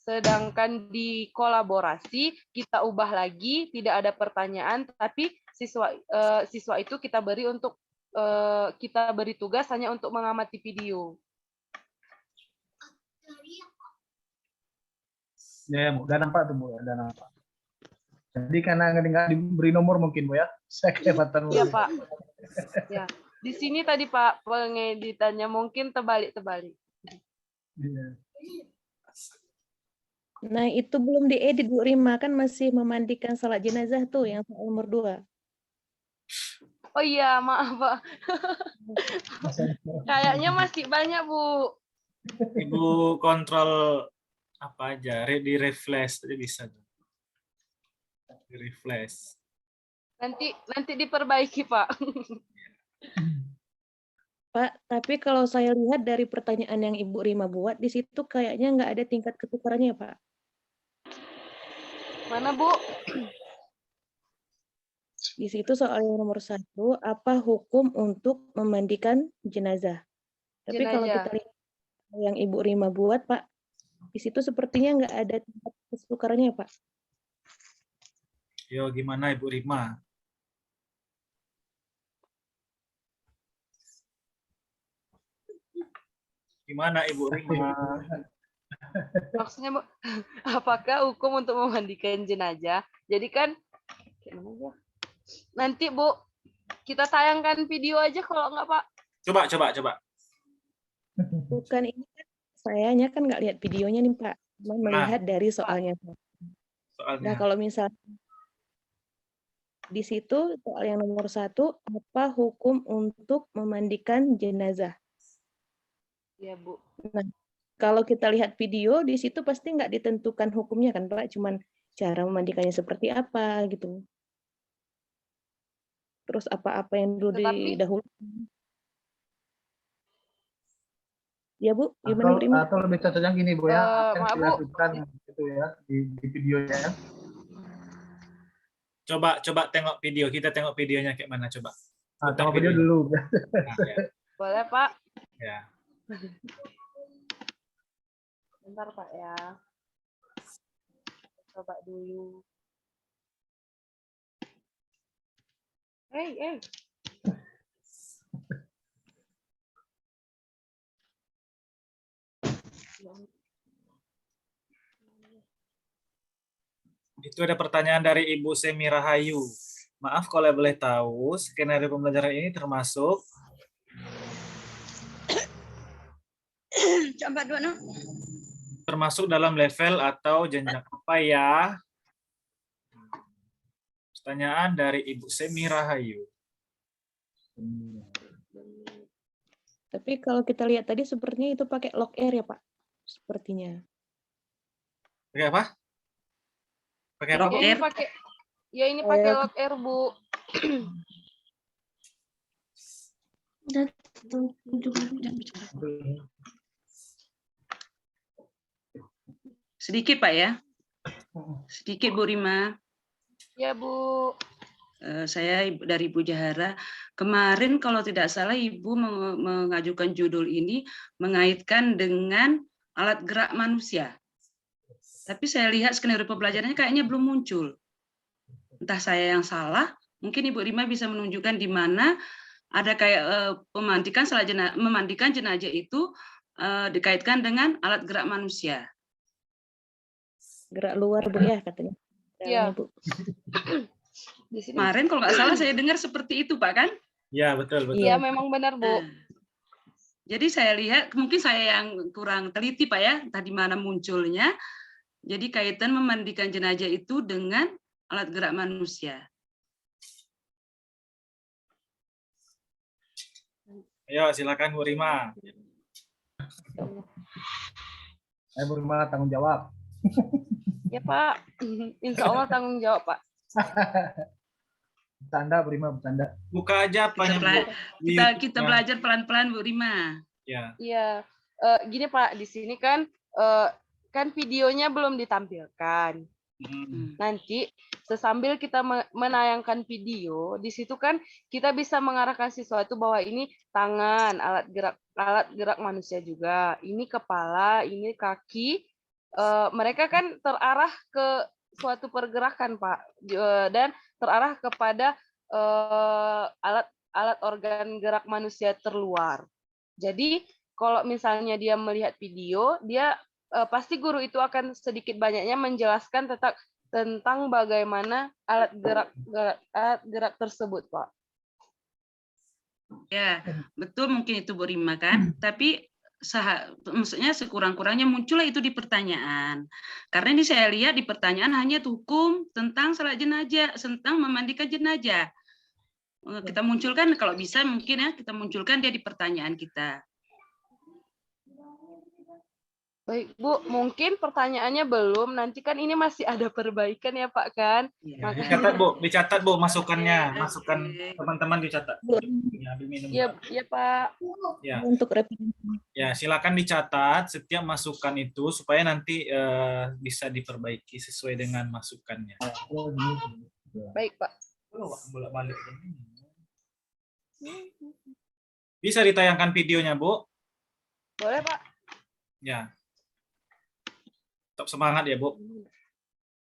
[SPEAKER 4] Sedangkan di kolaborasi kita ubah lagi, tidak ada pertanyaan, tapi siswa itu kita beri tugas hanya untuk mengamati video.
[SPEAKER 7] Ya, Bu. Udah nampak tuh Bu, udah nampak. Jadi karena nggak diberi nomor mungkin Bu ya. Saya kelewatan.
[SPEAKER 4] Iya Pak. Ya. Di sini tadi Pak pengeditannya mungkin terbalik-terbalik.
[SPEAKER 7] Iya.
[SPEAKER 6] Nah, itu belum diedit Bu Rima, kan masih memandikan salat jenazah tuh yang soal nomor 2.
[SPEAKER 4] Oh iya, maaf Pak. Kayaknya masih banyak Bu.
[SPEAKER 2] Ibu kontrol apa aja, di refresh aja bisa. Di refresh.
[SPEAKER 4] Nanti diperbaiki Pak.
[SPEAKER 6] Pak, tapi kalau saya lihat dari pertanyaan yang Ibu Rima buat, di situ kayaknya nggak ada tingkat ketukarannya, Pak.
[SPEAKER 4] Mana Bu?
[SPEAKER 6] Di situ soal yang nomor 1, apa hukum untuk memandikan jenazah? Tapi kalau
[SPEAKER 4] Jenazah.
[SPEAKER 6] kita lihat yang Ibu Rima buat, Pak, di situ sepertinya nggak ada tingkat ketukarannya, Pak.
[SPEAKER 2] Yo, gimana Ibu Rima? Gimana Ibu Rima?
[SPEAKER 4] Maksudnya Bu, apakah hukum untuk memandikan jenazah? Jadi kan nanti Bu, kita tayangkan video aja kalau enggak Pak.
[SPEAKER 2] Coba.
[SPEAKER 6] Bukan ini kan, sayanya kan nggak lihat videonya nih, Pak. Cuma melihat dari soalnya. Nah,
[SPEAKER 2] Soalnya.
[SPEAKER 6] kalau misalnya di situ soal yang nomor 1, apa hukum untuk memandikan jenazah?
[SPEAKER 4] Iya Bu.
[SPEAKER 6] Nah, kalau kita lihat video, di situ pasti nggak ditentukan hukumnya kan, Pak? Cuman cara memandikannya seperti apa, gitu. Terus apa-apa yang dulu didahulukan. Ya, Bu? Gimana, Bu Rima?
[SPEAKER 7] Atau lebih cocoknya gini Bu ya, apa yang
[SPEAKER 4] Maaf, Bu.
[SPEAKER 7] dilakukan gitu ya di videonya ya.
[SPEAKER 2] Coba tengok video. Kita tengok videonya kayak mana coba.
[SPEAKER 7] Nah, tengok video dulu.
[SPEAKER 2] Nah, ya.
[SPEAKER 4] Boleh Pak?
[SPEAKER 2] Ya.
[SPEAKER 4] Bentar Pak ya. Coba dulu. Hey.
[SPEAKER 2] Itu ada pertanyaan dari Ibu Semi Rahayu. Maaf kalau boleh tahu, skenario pembelajaran ini termasuk
[SPEAKER 3] Coba dua, no?
[SPEAKER 2] termasuk dalam level atau jenjang apa ya? Pertanyaan dari Ibu Semi Rahayu.
[SPEAKER 6] Tapi kalau kita lihat tadi sepertinya itu pakai log R ya, Pak? Sepertinya.
[SPEAKER 2] Pakai apa? Pakai apa?
[SPEAKER 4] Ini pakai log R, Bu.
[SPEAKER 5] Sedikit Pak ya. Sedikit Bu Rima.
[SPEAKER 4] Ya Bu.
[SPEAKER 5] Saya dari Ibu Jahara. Kemarin kalau tidak salah Ibu mengajukan judul ini mengaitkan dengan alat gerak manusia. Tapi saya lihat skenario pembelajarannya kayaknya belum muncul. Entah saya yang salah, mungkin Ibu Rima bisa menunjukkan di mana ada kayak memandikan jenazah itu dikaitkan dengan alat gerak manusia.
[SPEAKER 6] Gerak luar, Bu ya katanya.
[SPEAKER 4] Iya.
[SPEAKER 6] Bu.
[SPEAKER 5] Kemarin kalau nggak salah saya dengar seperti itu, Pak, kan?
[SPEAKER 2] Ya, betul.
[SPEAKER 4] Iya, memang benar, Bu.
[SPEAKER 5] Jadi saya lihat, mungkin saya yang kurang teliti, Pak ya, tadi mana munculnya. Jadi kaitan memandikan jenazah itu dengan alat gerak manusia.
[SPEAKER 2] Ayo, silakan Bu Rima.
[SPEAKER 7] Saya Bu Rima tanggung jawab.
[SPEAKER 4] Ya Pak, insya Allah tanggung jawab Pak.
[SPEAKER 7] Bercanda, Bu Rima, bercanda.
[SPEAKER 2] Buka aja apa
[SPEAKER 5] kita belajar pelan-pelan, Bu Rima.
[SPEAKER 2] Ya.
[SPEAKER 4] Iya, gini Pak, di sini kan videonya belum ditampilkan. Nanti sesambil kita menayangkan video, di situ kan kita bisa mengarahkan sesuatu bahwa ini tangan, alat gerak manusia juga, ini kepala, ini kaki. Mereka kan terarah ke suatu pergerakan Pak, dan terarah kepada alat organ gerak manusia terluar. Jadi kalau misalnya dia melihat video, dia pasti guru itu akan sedikit banyaknya menjelaskan tentang tentang bagaimana alat gerak tersebut, Pak.
[SPEAKER 5] Ya, betul mungkin itu Bu Rima kan. Tapi maksudnya sekurang-kurangnya muncullah itu di pertanyaan. Karena ini saya lihat di pertanyaan hanya hukum tentang salat jenazah, tentang memandikan jenazah. Kita munculkan kalau bisa mungkin ya kita munculkan dia di pertanyaan kita.
[SPEAKER 4] Baik, Bu, mungkin pertanyaannya belum. Nanti kan ini masih ada perbaikan ya, Pak kan?
[SPEAKER 5] Ya.
[SPEAKER 2] Dicatat Bu masukannya,
[SPEAKER 5] Oke,
[SPEAKER 2] masukan
[SPEAKER 5] oke.
[SPEAKER 2] teman-teman dicatat. Ya, ambil minum.
[SPEAKER 4] Iya, iya, Pak.
[SPEAKER 2] Ya.
[SPEAKER 6] Untuk referensi.
[SPEAKER 2] Ya, silakan dicatat setiap masukan itu supaya nanti bisa diperbaiki sesuai dengan masukannya.
[SPEAKER 4] Baik, Pak.
[SPEAKER 2] Bolak-balik. Bisa ditayangkan videonya, Bu?
[SPEAKER 4] Boleh, Pak.
[SPEAKER 2] Ya. Tetap semangat ya, Bu.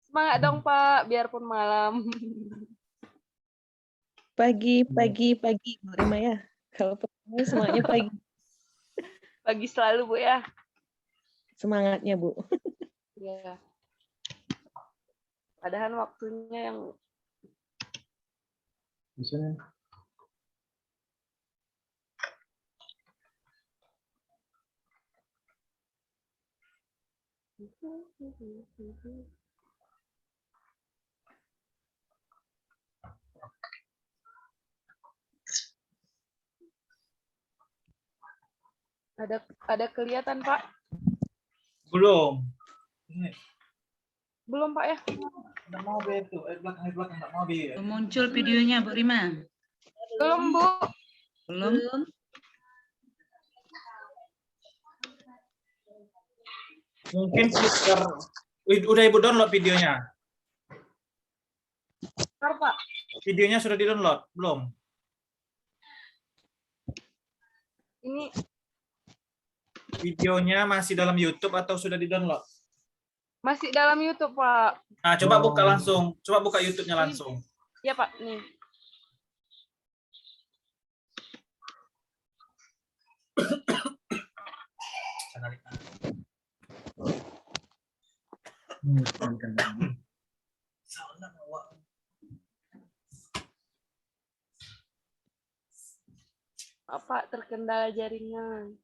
[SPEAKER 4] Semangat dong, Pak, biarpun malam.
[SPEAKER 6] Pagi, Bu Rima ya. Kalau pertama semangatnya pagi.
[SPEAKER 4] Pagi selalu, Bu ya.
[SPEAKER 6] Semangatnya, Bu.
[SPEAKER 4] Iya. Padahal waktunya yang ada kelihatan, Pak?
[SPEAKER 2] Belum.
[SPEAKER 4] Belum, Pak ya?
[SPEAKER 2] Enggak mau itu, belakang enggak mau bi.
[SPEAKER 5] Muncul videonya Bu Rima.
[SPEAKER 4] Belum, Bu.
[SPEAKER 5] Belum?
[SPEAKER 2] Mungkin speaker. Udah Ibu download videonya.
[SPEAKER 4] Bentar, Pak.
[SPEAKER 2] Videonya sudah di-download? Belum?
[SPEAKER 4] Ini
[SPEAKER 2] Videonya masih dalam YouTube atau sudah di-download?
[SPEAKER 4] masih dalam YouTube, Pak.
[SPEAKER 2] Nah, coba buka langsung. Coba buka YouTube-nya langsung.
[SPEAKER 4] Ya, Pak. Nih. Apa terkendala jaringan?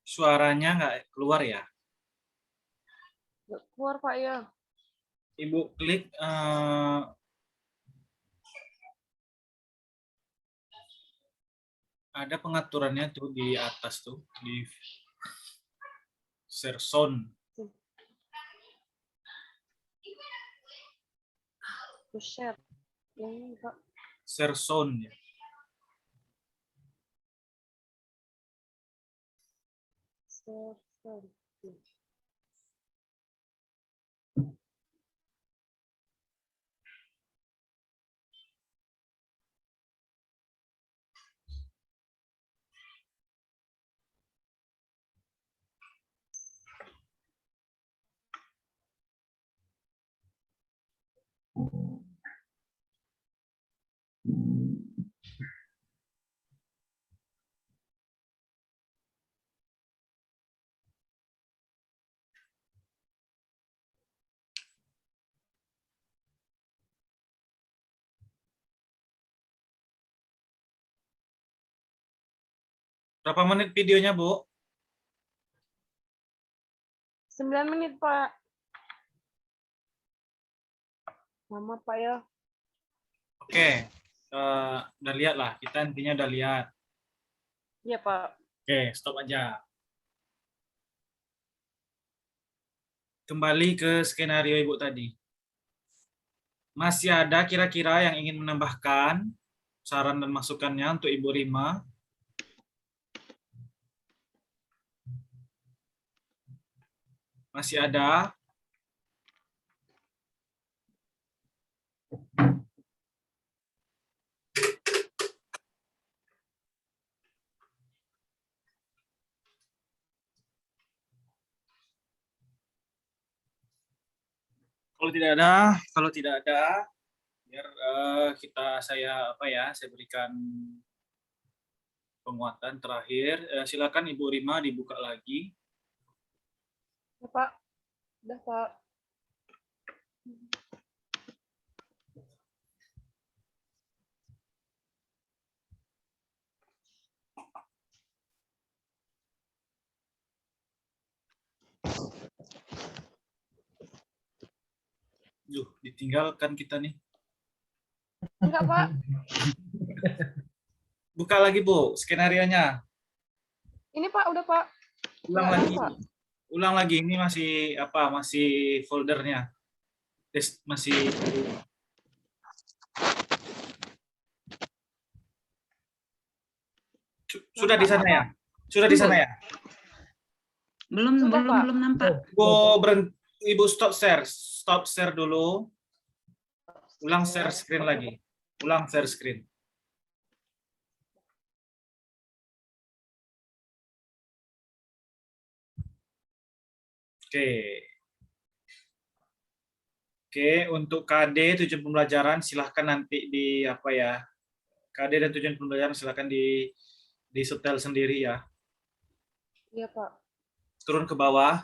[SPEAKER 2] Suaranya nggak keluar ya?
[SPEAKER 4] Nggak keluar, Pak ya.
[SPEAKER 2] Ibu klik ada pengaturannya tuh di atas tuh di share sound.
[SPEAKER 4] Share. Yang ini, Pak.
[SPEAKER 2] Share sound ya.
[SPEAKER 4] Share.
[SPEAKER 2] Berapa menit videonya, Bu?
[SPEAKER 4] 9 menit, Pak. Lama, Pak ya.
[SPEAKER 2] Oke. udah lihat lah, kita intinya udah lihat.
[SPEAKER 4] Iya, Pak.
[SPEAKER 2] Oke, stop aja. Kembali ke skenario Ibu tadi. Masih ada kira-kira yang ingin menambahkan saran dan masukannya untuk Ibu Rima? Masih ada? Kalau tidak ada, biar saya berikan penguatan terakhir. Silakan Ibu Rima dibuka lagi.
[SPEAKER 4] Ya, Pak. Udah, Pak.
[SPEAKER 2] Ditinggalkan kita nih.
[SPEAKER 4] Enggak, Pak.
[SPEAKER 2] Buka lagi, Bu, skenarionya.
[SPEAKER 4] Ini, Pak, udah, Pak.
[SPEAKER 2] Ulang
[SPEAKER 4] Nggak
[SPEAKER 2] lagi.
[SPEAKER 4] ada, Pak.
[SPEAKER 2] Ulang lagi, ini masih foldernya. Masih sudah di sana ya? Sudah di sana ya?
[SPEAKER 5] Belum
[SPEAKER 4] Sudah, Pak.
[SPEAKER 5] belum nampak.
[SPEAKER 2] Ibu stop share dulu. Ulang share screen lagi. Ulang share screen. Oke, untuk KD tujuan pembelajaran silahkan nanti di KD dan tujuan pembelajaran silahkan di setel sendiri ya.
[SPEAKER 4] Iya, Pak.
[SPEAKER 2] Turun ke bawah.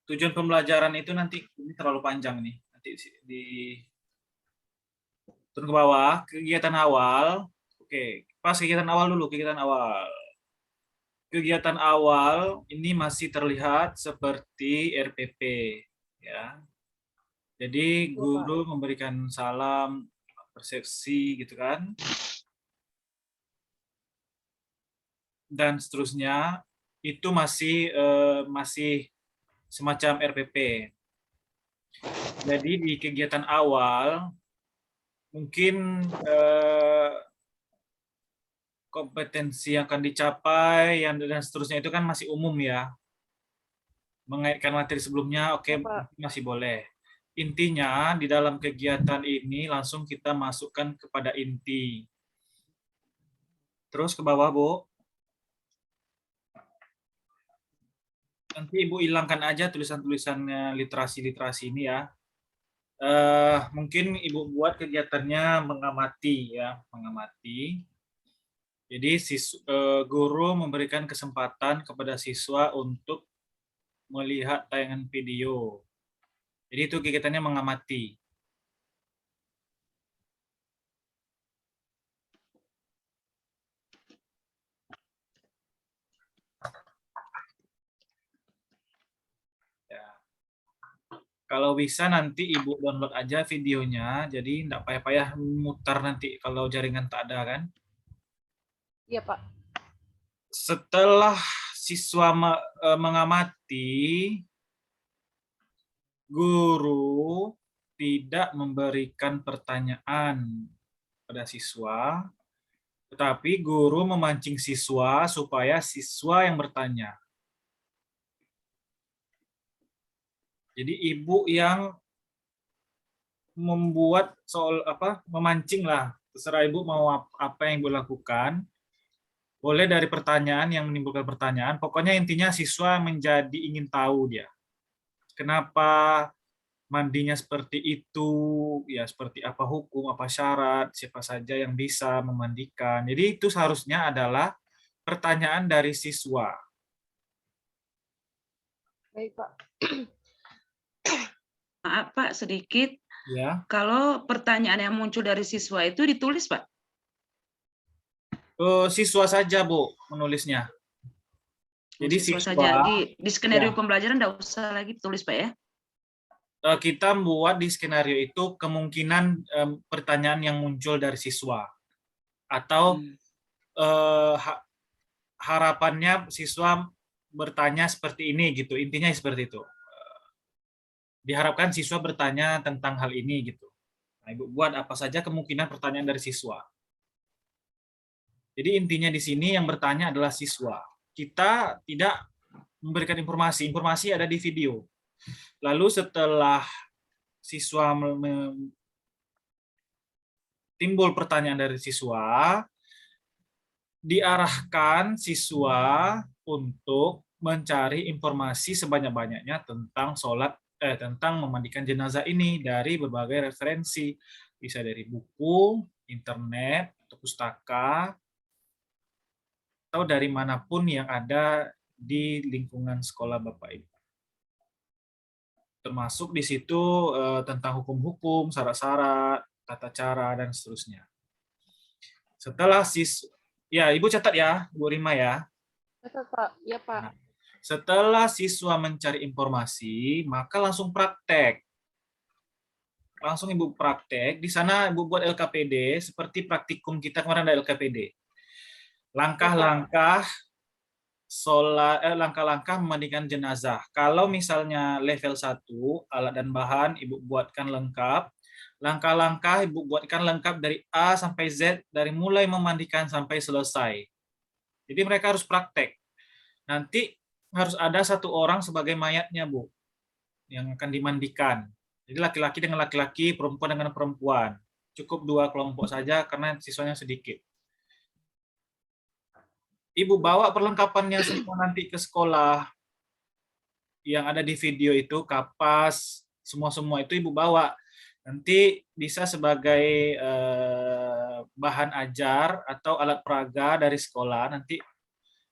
[SPEAKER 2] Tujuan pembelajaran itu nanti ini terlalu panjang nih. Nanti turun ke bawah, kegiatan awal. Oke, pas kegiatan awal dulu, kegiatan awal. Kegiatan awal ini masih terlihat seperti RPP ya. Jadi guru memberikan salam, persepsi gitu kan. Dan seterusnya itu masih semacam RPP. Jadi di kegiatan awal mungkin kompetensi yang akan dicapai dan seterusnya itu kan masih umum ya. Mengaitkan materi sebelumnya oke, masih boleh. Intinya di dalam kegiatan ini langsung kita masukkan kepada inti. Terus ke bawah, Bu. Nanti Ibu hilangkan aja tulisan-tulisannya literasi-literasi ini ya. Mungkin Ibu buat kegiatannya mengamati ya, mengamati. Jadi guru memberikan kesempatan kepada siswa untuk melihat tayangan video. Jadi itu kegiatannya mengamati. Ya. Kalau bisa nanti Ibu download aja videonya, jadi enggak payah-payah mutar nanti kalau jaringan tak ada kan.
[SPEAKER 4] Iya, Pak.
[SPEAKER 2] Setelah siswa mengamati, guru tidak memberikan pertanyaan pada siswa, tetapi guru memancing siswa supaya siswa yang bertanya. Jadi Ibu yang membuat memancing lah. Terserah Ibu mau apa yang Ibu lakukan. Boleh dari pertanyaan yang menimbulkan pertanyaan, pokoknya intinya siswa menjadi ingin tahu dia. Kenapa mandinya seperti itu, ya seperti apa hukum, apa syarat, siapa saja yang bisa memandikan. Jadi itu seharusnya adalah pertanyaan dari siswa.
[SPEAKER 4] Baik, Pak.
[SPEAKER 5] Maaf, Pak, sedikit.
[SPEAKER 2] Ya.
[SPEAKER 5] Kalau pertanyaan yang muncul dari siswa itu ditulis, Pak?
[SPEAKER 2] Siswa saja, Bu, menulisnya. Jadi
[SPEAKER 5] siswa saja di skenario pembelajaran enggak usah lagi tulis, Pak ya?
[SPEAKER 2] kita membuat di skenario itu kemungkinan pertanyaan yang muncul dari siswa atau harapannya siswa bertanya seperti ini gitu, intinya seperti itu. Diharapkan siswa bertanya tentang hal ini gitu. Nah, Ibu buat apa saja kemungkinan pertanyaan dari siswa. Jadi intinya di sini yang bertanya adalah siswa. Kita tidak memberikan informasi, informasi ada di video. Lalu setelah siswa timbul pertanyaan dari siswa, diarahkan siswa untuk mencari informasi sebanyak-banyaknya tentang tentang memandikan jenazah ini dari berbagai referensi, bisa dari buku, internet, atau pustaka, atau dari manapun yang ada di lingkungan sekolah Bapak Ibu. Termasuk di situ tentang hukum-hukum, syarat-syarat, tata cara, dan seterusnya. Setelah ya Ibu catat ya, Bu Rima ya.
[SPEAKER 4] Catat Pak, ya Pak.
[SPEAKER 2] Nah, setelah siswa mencari informasi, maka langsung praktek. Langsung Ibu praktek. Di sana Ibu buat LKPD, seperti praktikum kita kemarin ada LKPD. Langkah-langkah langkah-langkah memandikan jenazah. Kalau misalnya level 1, alat dan bahan Ibu buatkan lengkap. Langkah-langkah Ibu buatkan lengkap dari A sampai Z, dari mulai memandikan sampai selesai. Jadi mereka harus praktek. Nanti harus ada satu orang sebagai mayatnya, Bu, yang akan dimandikan. Jadi laki-laki dengan laki-laki, perempuan dengan perempuan. Cukup 2 kelompok saja karena siswanya sedikit. Ibu bawa perlengkapannya semua nanti ke sekolah. Yang ada di video itu, kapas, semua-semua itu Ibu bawa. Nanti bisa sebagai bahan ajar atau alat peraga dari sekolah. Nanti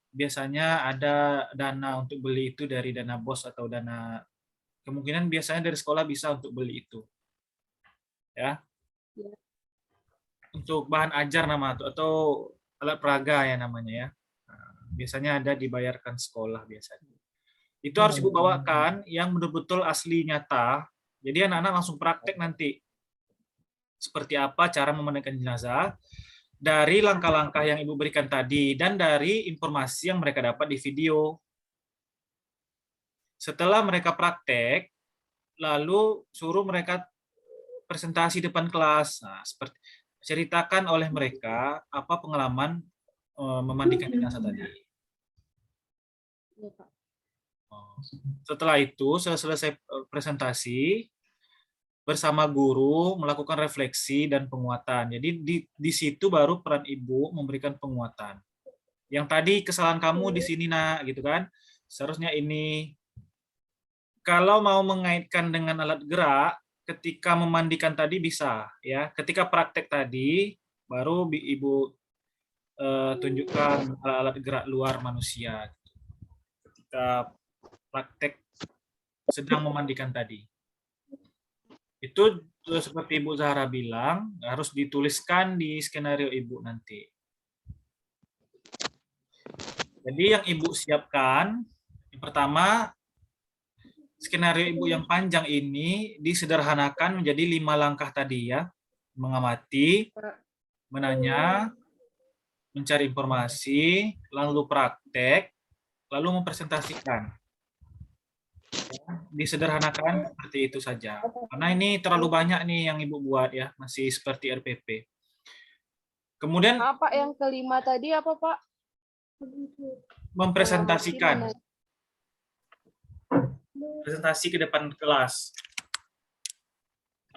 [SPEAKER 2] biasanya ada dana untuk beli itu dari dana BOS atau dana, kemungkinan biasanya dari sekolah bisa untuk beli itu. Ya. Untuk bahan ajar nama atau alat peraga ya namanya ya. Biasanya ada dibayarkan sekolah biasanya. Itu harus Ibu bawakan yang betul-betul asli nyata. Jadi anak-anak langsung praktek nanti. Seperti apa cara memandikan jenazah dari langkah-langkah yang Ibu berikan tadi dan dari informasi yang mereka dapat di video. Setelah mereka praktek, lalu suruh mereka presentasi depan kelas. Nah, seperti ceritakan oleh mereka apa pengalaman memandikan jenazah tadi. Setelah itu, selesai presentasi, bersama guru melakukan refleksi dan penguatan. Jadi di situ baru peran Ibu memberikan penguatan. Yang tadi kesalahan kamu di sini nak, gitu kan? Seharusnya ini. Kalau mau mengaitkan dengan alat gerak, ketika memandikan tadi bisa, ya. Ketika praktek tadi, baru Ibu tunjukkan alat gerak luar manusia. Ketika praktek sedang memandikan tadi. Itu seperti Ibu Zahra bilang, harus dituliskan di skenario Ibu nanti. Jadi yang Ibu siapkan, yang pertama, skenario Ibu yang panjang ini disederhanakan menjadi 5 langkah tadi ya. Mengamati, menanya, mencari informasi, lalu praktek, lalu mempresentasikan. Disederhanakan seperti itu saja. Karena ini terlalu banyak nih yang Ibu buat ya, masih seperti RPP. Kemudian
[SPEAKER 4] apa yang kelima tadi apa Pak?
[SPEAKER 2] Mempresentasikan. Presentasi ke depan kelas.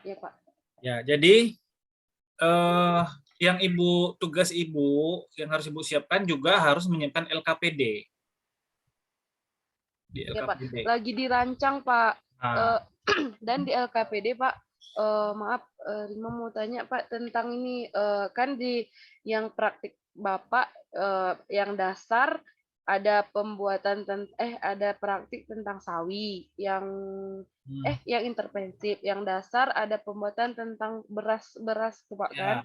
[SPEAKER 4] Ya Pak.
[SPEAKER 2] Ya, jadi yang tugas Ibu yang harus Ibu siapkan juga harus menyiapkan LKPD. Di LKPD.
[SPEAKER 4] Ya, Pak. Lagi dirancang Pak.
[SPEAKER 2] Nah.
[SPEAKER 4] Dan di LKPD Pak, maaf Rima mau tanya Pak tentang ini, kan di yang praktik Bapak yang dasar ada pembuatan ada praktik tentang sawi, yang yang interpensif, yang dasar ada pembuatan tentang beras tuh Pak kan.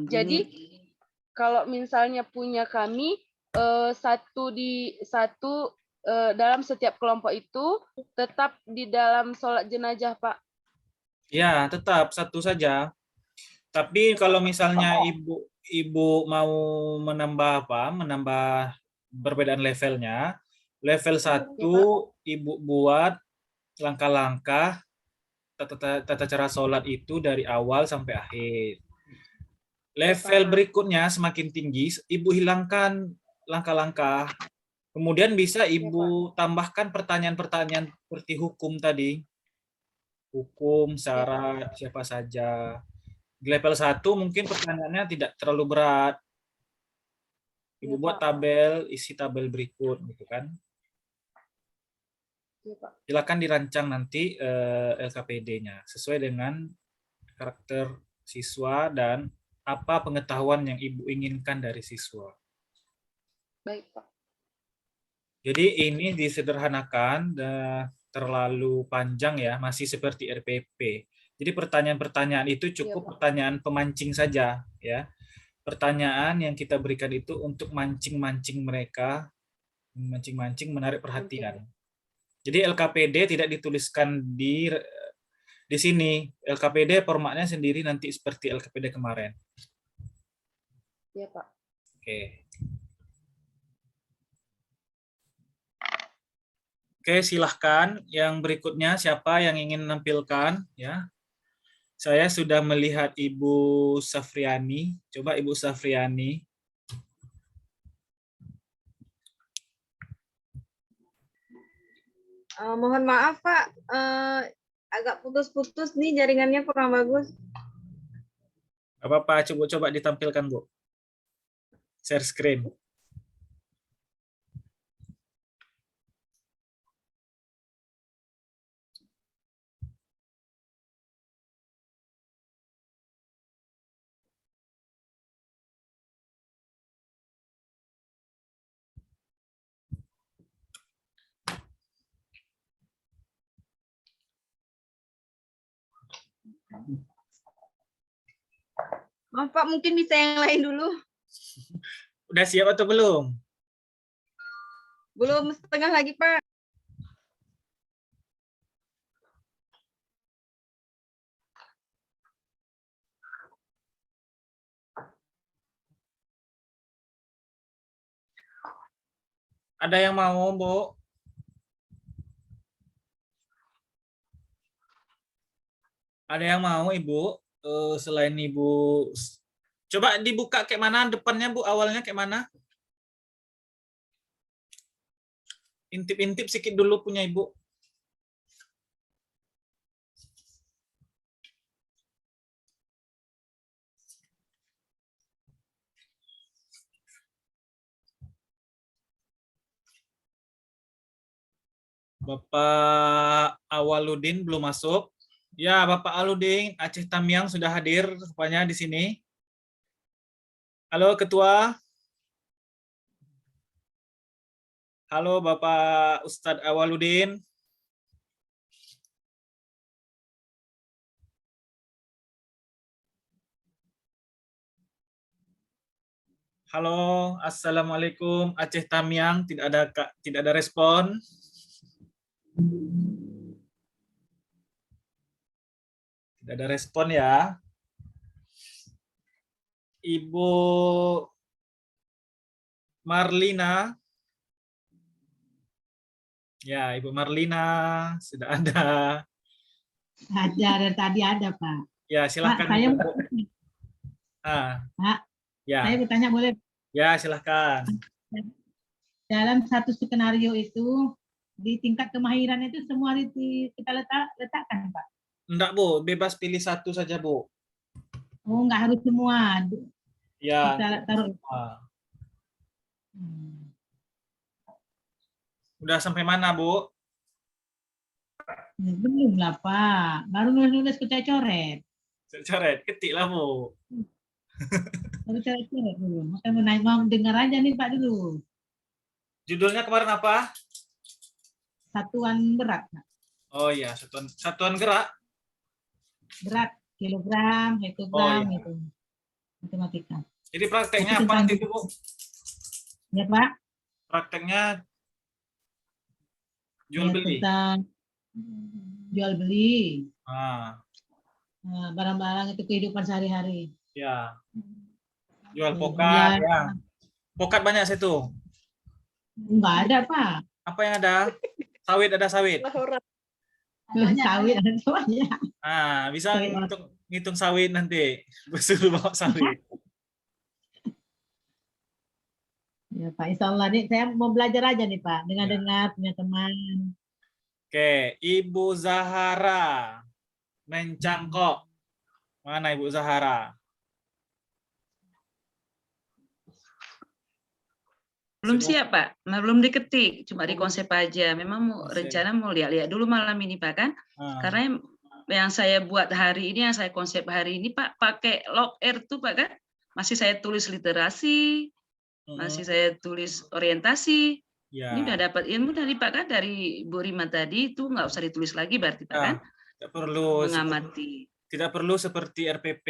[SPEAKER 4] Jadi kalau misalnya punya kami satu dalam setiap kelompok itu tetap di dalam sholat jenazah, Pak?
[SPEAKER 2] Ya, tetap satu saja. Tapi kalau misalnya ibu mau menambah menambah perbedaan levelnya, level 1 ibu buat langkah-langkah tata cara sholat itu dari awal sampai akhir. Level berikutnya semakin tinggi, ibu hilangkan langkah-langkah. Kemudian bisa ibu tambahkan pertanyaan-pertanyaan seperti hukum tadi. Hukum, syarat, siapa saja. Di level 1 mungkin pertanyaannya tidak terlalu berat. Ibu buat tabel, isi tabel berikut gitu kan. Silakan dirancang nanti LKPD-nya sesuai dengan karakter siswa dan apa pengetahuan yang ibu inginkan dari siswa.
[SPEAKER 4] Baik, Pak.
[SPEAKER 2] Jadi ini disederhanakan, terlalu panjang ya, masih seperti RPP. Jadi pertanyaan-pertanyaan itu cukup pertanyaan pemancing saja ya. Pertanyaan yang kita berikan itu untuk mancing-mancing mereka, mancing-mancing menarik perhatian. Jadi LKPD tidak dituliskan di sini. LKPD formatnya sendiri nanti seperti LKPD kemarin.
[SPEAKER 4] Iya, Pak.
[SPEAKER 2] Oke. Oke, silahkan. Yang berikutnya siapa yang ingin menampilkan? Ya, saya sudah melihat Ibu Safriani. Coba Ibu Safriani.
[SPEAKER 8] Mohon maaf Pak, agak putus-putus nih jaringannya kurang bagus.
[SPEAKER 2] Apa-apa, coba ditampilkan Bu. Share screen.
[SPEAKER 8] Maaf Pak, mungkin bisa yang lain dulu.
[SPEAKER 2] Udah siap atau belum?
[SPEAKER 8] Belum, setengah lagi Pak.
[SPEAKER 2] Ada yang mau, Bu? Ada yang mau, Ibu? Selain Ibu, coba dibuka kayak mana depannya, Bu? Awalnya kayak mana? Intip-intip sedikit dulu punya Ibu. Bapak Awaludin belum masuk. Ya, Bapak Aludin, Aceh Tamiang sudah hadir rupanya di sini. Halo, Ketua. Halo, Bapak Ustadz Awaludin. Halo, Assalamualaikum, Aceh Tamiang. Tidak ada respon. Tidak ada respon ya. Ibu Marlina. Ya, Ibu Marlina sudah ada.
[SPEAKER 1] Ada, dari tadi ada, Pak.
[SPEAKER 2] Ya, silakan.
[SPEAKER 1] Pak, saya
[SPEAKER 2] Bu.
[SPEAKER 1] Pak,
[SPEAKER 2] Ya.
[SPEAKER 1] saya bertanya boleh?
[SPEAKER 2] Ya, silakan.
[SPEAKER 1] Dalam satu skenario itu, di tingkat kemahiran itu semua kita letakkan, Pak?
[SPEAKER 2] Enggak, Bu. Bebas pilih satu saja, Bu.
[SPEAKER 1] Oh, enggak harus semua.
[SPEAKER 2] Ya.
[SPEAKER 1] Kita taruh.
[SPEAKER 2] Udah sampai mana, Bu?
[SPEAKER 1] Belum lah, Pak. Baru nulis coret-coret.
[SPEAKER 2] Coret, ketik lah, Bu.
[SPEAKER 1] Baru coret-coret dulu. Makanya mau dengar aja nih, Pak, dulu.
[SPEAKER 2] Judulnya kemarin apa?
[SPEAKER 1] Satuan berat, Pak.
[SPEAKER 2] Oh iya, satuan gerak.
[SPEAKER 1] Berat, kilogram, hektogram, itu. Matematika.
[SPEAKER 2] Jadi prakteknya apa nanti, Bu?
[SPEAKER 1] Ya, Pak.
[SPEAKER 2] Prakteknya Jual
[SPEAKER 1] Ya,
[SPEAKER 2] beli.
[SPEAKER 1] tentang jual beli.
[SPEAKER 2] Ah,
[SPEAKER 1] Nah, barang-barang itu kehidupan sehari-hari.
[SPEAKER 2] ya. Jual
[SPEAKER 1] Jual
[SPEAKER 2] pokat,
[SPEAKER 1] bulan.
[SPEAKER 2] ya. Pokat banyak situ.
[SPEAKER 1] Enggak ada, Pak.
[SPEAKER 2] Apa yang ada? Sawit, ada sawit.
[SPEAKER 1] Sawit ada banyak.
[SPEAKER 2] Ah, bisa
[SPEAKER 1] Sawit.
[SPEAKER 2] ngitung sawit nanti. Suruh bawa sawit.
[SPEAKER 1] Ya, Pak. Insya Allah nih saya mau belajar aja nih, Pak. Dengar-dengar
[SPEAKER 2] Ya.
[SPEAKER 1] punya teman.
[SPEAKER 2] Oke, Ibu Zahara mencangkok. Mana Ibu Zahara?
[SPEAKER 5] Belum
[SPEAKER 2] Sudah?
[SPEAKER 5] siap, Pak. Nah, belum diketik, cuma di konsep aja. Memang
[SPEAKER 2] Konsep.
[SPEAKER 5] rencana mau lihat-lihat dulu malam ini, Pak, kan?
[SPEAKER 2] Ah.
[SPEAKER 5] Karena yang saya buat hari ini, yang saya konsep hari ini, Pak, pakai log R tuh, Pak, kan? Masih saya tulis literasi, masih saya tulis orientasi.
[SPEAKER 2] Ya.
[SPEAKER 5] Ini udah dapat ilmu dari Pak, kan? Dari Bu Rima tadi, itu nggak usah ditulis lagi berarti, Pak, kan?
[SPEAKER 2] Tidak perlu
[SPEAKER 5] mengamati.
[SPEAKER 2] Tidak perlu seperti RPP.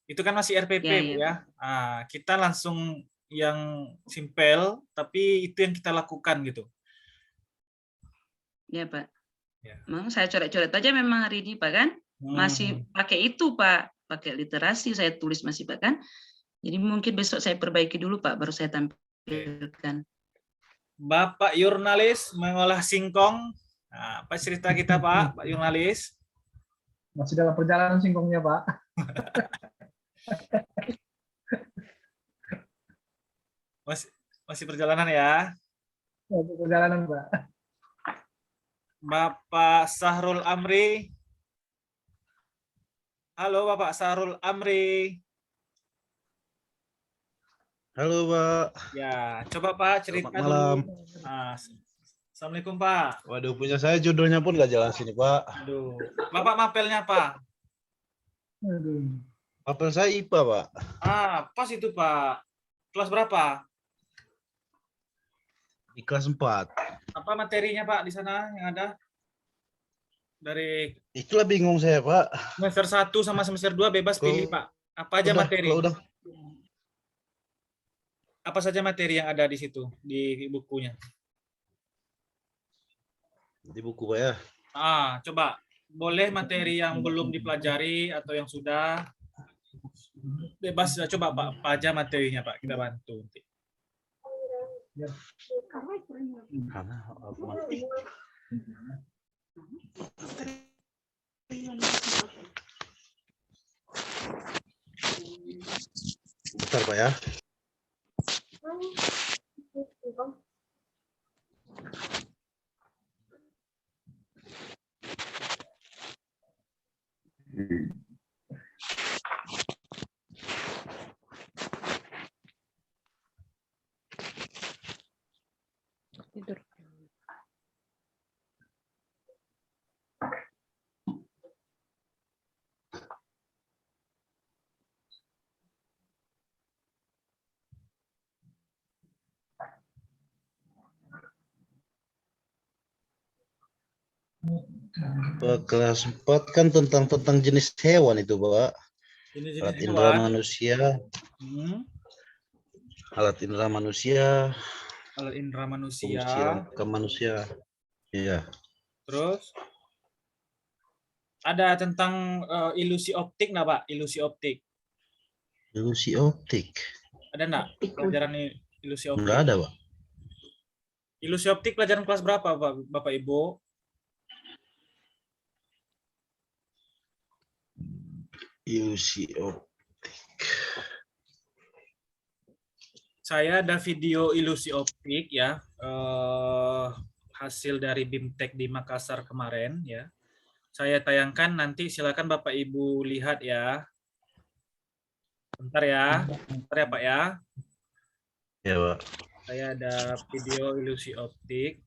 [SPEAKER 2] Itu kan masih RPP,
[SPEAKER 5] Ya,
[SPEAKER 2] Bu,
[SPEAKER 5] ya.
[SPEAKER 2] ya. Ah, kita langsung yang simpel, tapi itu yang kita lakukan gitu.
[SPEAKER 5] Ya, Pak.
[SPEAKER 2] Ya.
[SPEAKER 5] Memang saya coret-coret aja memang hari ini, Pak, kan? Masih pakai itu, Pak. Pakai literasi saya tulis masih, Pak, kan? Jadi mungkin besok saya perbaiki dulu, Pak, baru saya tampilkan.
[SPEAKER 2] Bapak jurnalis mengolah singkong. Nah, apa cerita kita, Pak? Pak jurnalis?
[SPEAKER 7] Masih dalam perjalanan singkongnya, Pak.
[SPEAKER 2] Masih perjalanan ya?
[SPEAKER 7] Masih perjalanan, Pak.
[SPEAKER 2] Bapak Sahrul Amri. Halo, Bapak Sahrul Amri.
[SPEAKER 9] Halo, Pak.
[SPEAKER 2] Ya, coba Pak cerita
[SPEAKER 9] Selamat malam.
[SPEAKER 2] dulu. Assalamualaikum, Pak.
[SPEAKER 9] Waduh, punya saya judulnya pun nggak jelas ini, Pak.
[SPEAKER 2] Aduh. Bapak mapelnya, Pak?
[SPEAKER 9] Mapel saya IPA, Pak.
[SPEAKER 2] Ah, pas itu, Pak. Kelas berapa?
[SPEAKER 9] Di kelas 4.
[SPEAKER 2] Apa materinya, Pak, di sana yang ada? Dari
[SPEAKER 9] Itulah bingung saya, Pak.
[SPEAKER 2] semester 1 sama semester 2 bebas pilih, Pak. Apa aja materi? Apa saja materi yang ada di situ, di bukunya?
[SPEAKER 9] Di buku, Pak, ya.
[SPEAKER 2] Coba. Boleh materi yang belum dipelajari atau yang sudah. Bebas, coba Pak. Apa aja materinya, Pak. Kita bantu.
[SPEAKER 9] Bentar, Pak, ya.
[SPEAKER 6] Tidur.
[SPEAKER 9] Kelas 4 kan tentang jenis hewan itu, Pak.
[SPEAKER 2] Jenis-jenis
[SPEAKER 9] Alat indera
[SPEAKER 2] hewan.
[SPEAKER 9] manusia. Alat indera manusia.
[SPEAKER 2] Alat indera manusia.
[SPEAKER 9] Fungsi manusia. Iya.
[SPEAKER 2] Terus ada tentang ilusi optik nggak, Pak? Ilusi optik.
[SPEAKER 9] Ilusi optik.
[SPEAKER 2] Ada nggak pelajaran ilusi optik?
[SPEAKER 9] Nggak ada, Pak.
[SPEAKER 2] Ilusi optik pelajaran kelas berapa, Pak, Bapak Ibu?
[SPEAKER 9] Ilusi optik.
[SPEAKER 2] Saya ada video ilusi optik ya, hasil dari BIMTEK di Makassar kemarin ya. Saya tayangkan, nanti silakan Bapak Ibu lihat ya. Bentar ya, Pak ya.
[SPEAKER 9] Ya, Pak.
[SPEAKER 2] Saya ada video ilusi optik.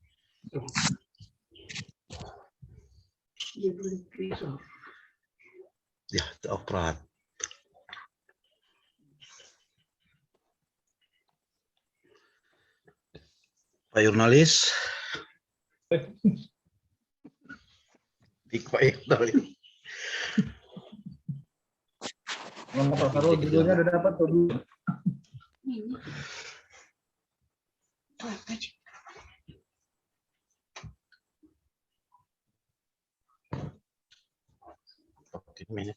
[SPEAKER 9] Ya, operat. Pak jurnalis. Pak jurnalis.
[SPEAKER 7] Pak Sarul, judulnya udah dapat tuh.
[SPEAKER 9] menit.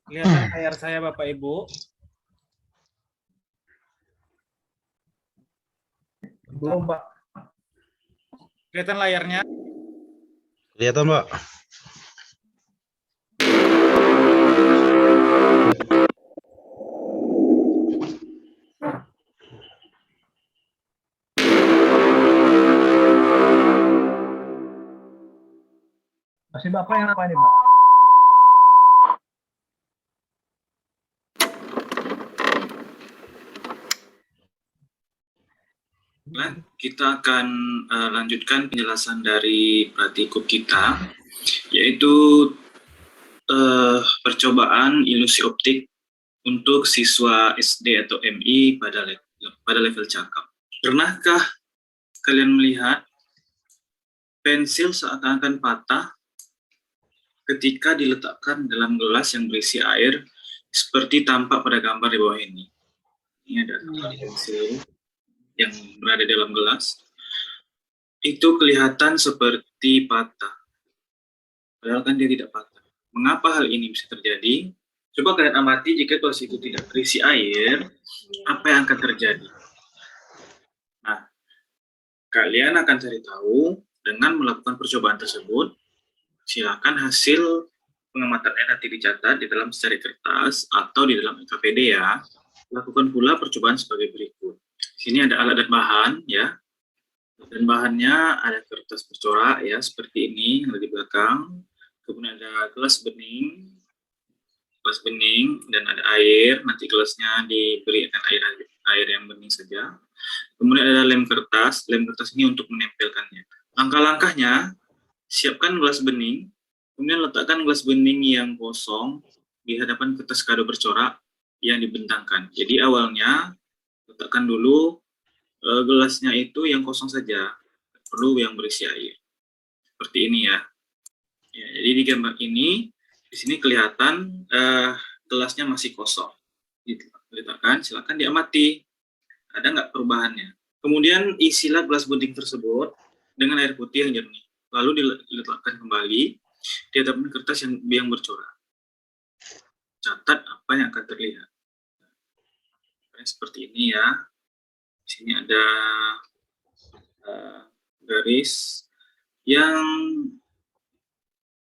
[SPEAKER 2] Kelihatan layar saya Bapak Ibu?
[SPEAKER 7] Belum, Pak.
[SPEAKER 2] Kelihatan layarnya?
[SPEAKER 9] Kelihatan, Pak.
[SPEAKER 7] Masih Bapak yang apa nih, Pak?
[SPEAKER 2] Nah, kita akan lanjutkan penjelasan dari praktikum kita, yaitu percobaan ilusi optik untuk siswa SD atau MI pada level cakap. Pernahkah kalian melihat pensil seakan-akan patah ketika diletakkan dalam gelas yang berisi air, seperti tampak pada gambar di bawah ini? Ini ada pensil yang berada dalam gelas, itu kelihatan seperti patah. Padahal kan dia tidak patah. Mengapa hal ini bisa terjadi? Coba kalian amati, jika gelas itu tidak berisi air, apa yang akan terjadi? Nah, kalian akan cari tahu dengan melakukan percobaan tersebut. Silakan hasil pengamatannya nanti dicatat di dalam secari kertas atau di dalam LKPD ya. Lakukan pula percobaan sebagai berikut. Sini ada alat dan bahan ya. Dan bahannya ada kertas bercorak ya, seperti ini yang ada di belakang. Kemudian ada gelas bening, dan ada air. Nanti gelasnya diberi dengan air yang bening saja. Kemudian ada lem kertas ini untuk menempelkannya. Langkah-langkahnya, siapkan gelas bening, kemudian letakkan gelas bening yang kosong di hadapan kertas kado bercorak yang dibentangkan. Jadi awalnya letakkan dulu gelasnya itu yang kosong saja, perlu yang berisi air. Seperti ini ya. Jadi di gambar ini, di sini kelihatan gelasnya masih kosong. Diletakkan, silakan diamati. Ada nggak perubahannya? Kemudian isilah gelas bening tersebut dengan air putih yang jernih. Lalu diletakkan kembali di hadapan kertas yang bercorak. Catat apa yang akan terlihat. Seperti ini ya. Di sini ada garis yang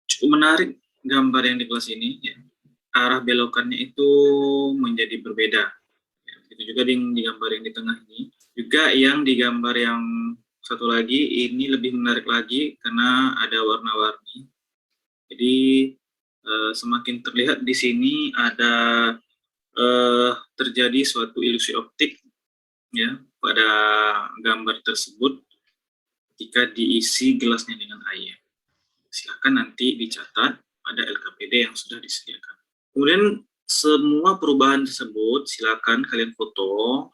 [SPEAKER 2] cukup menarik gambar yang di kelas ini. Ya. Arah belokannya itu menjadi berbeda. Ya, begitu juga di gambar yang di tengah ini. Juga yang di gambar yang satu lagi ini lebih menarik lagi karena ada warna-warni. Jadi semakin terlihat di sini ada terjadi suatu ilusi optik ya pada gambar tersebut ketika diisi gelasnya dengan air. Silakan nanti dicatat pada LKPD yang sudah disediakan. Kemudian semua perubahan tersebut silakan kalian foto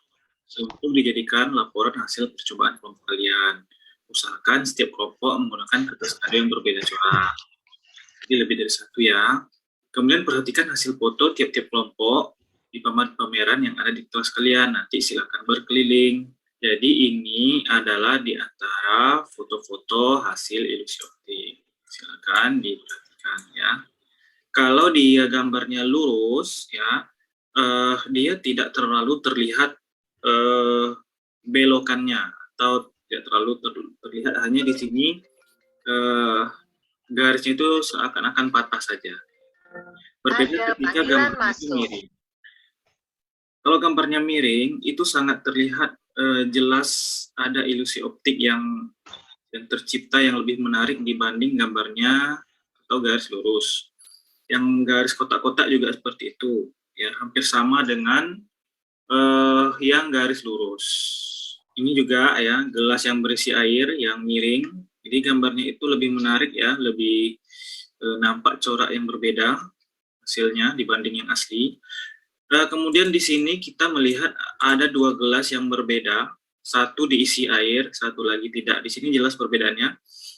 [SPEAKER 2] untuk dijadikan laporan hasil percobaan kelompok kalian. Usahakan setiap kelompok menggunakan kertas kado yang berbeda corak. Jadi lebih dari satu ya. Kemudian perhatikan hasil foto tiap-tiap kelompok di pameran yang ada di kelas kalian. Nanti silakan berkeliling. Jadi ini adalah di antara foto-foto hasil ilusi optik. Silakan diperhatikan ya. Kalau dia gambarnya lurus ya, dia tidak terlalu terlihat belokannya atau tidak terlalu terlihat, hanya di sini garisnya itu seakan-akan patah saja. Berbeda ketika gambarnya itu miring. Kalau gambarnya miring, itu sangat terlihat jelas ada ilusi optik yang tercipta yang lebih menarik dibanding gambarnya atau garis lurus. Yang garis kotak-kotak juga seperti itu, ya hampir sama dengan yang garis lurus. Ini juga ya gelas yang berisi air yang miring. Jadi gambarnya itu lebih menarik ya, lebih nampak corak yang berbeda hasilnya dibanding yang asli. Kemudian di sini kita melihat ada dua gelas yang berbeda, satu diisi air, satu lagi tidak. Di sini jelas perbedaannya.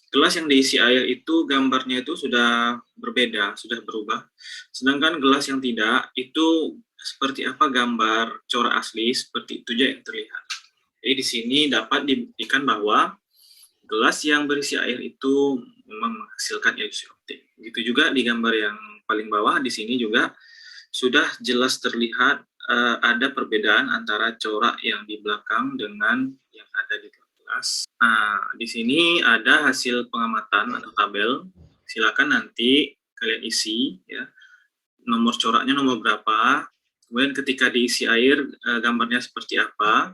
[SPEAKER 2] Gelas yang diisi air itu gambarnya itu sudah berbeda, sudah berubah. Sedangkan gelas yang tidak itu seperti apa gambar corak asli, seperti itu aja yang terlihat. Jadi di sini dapat dibuktikan bahwa gelas yang berisi air itu memang menghasilkan ilusi optik. Begitu juga di gambar yang paling bawah, di sini juga sudah jelas terlihat ada perbedaan antara corak yang di belakang dengan yang ada di gelas. Nah, di sini ada hasil pengamatan atau tabel. Silakan nanti kalian isi ya. Nomor coraknya nomor berapa, kemudian ketika diisi air gambarnya seperti apa,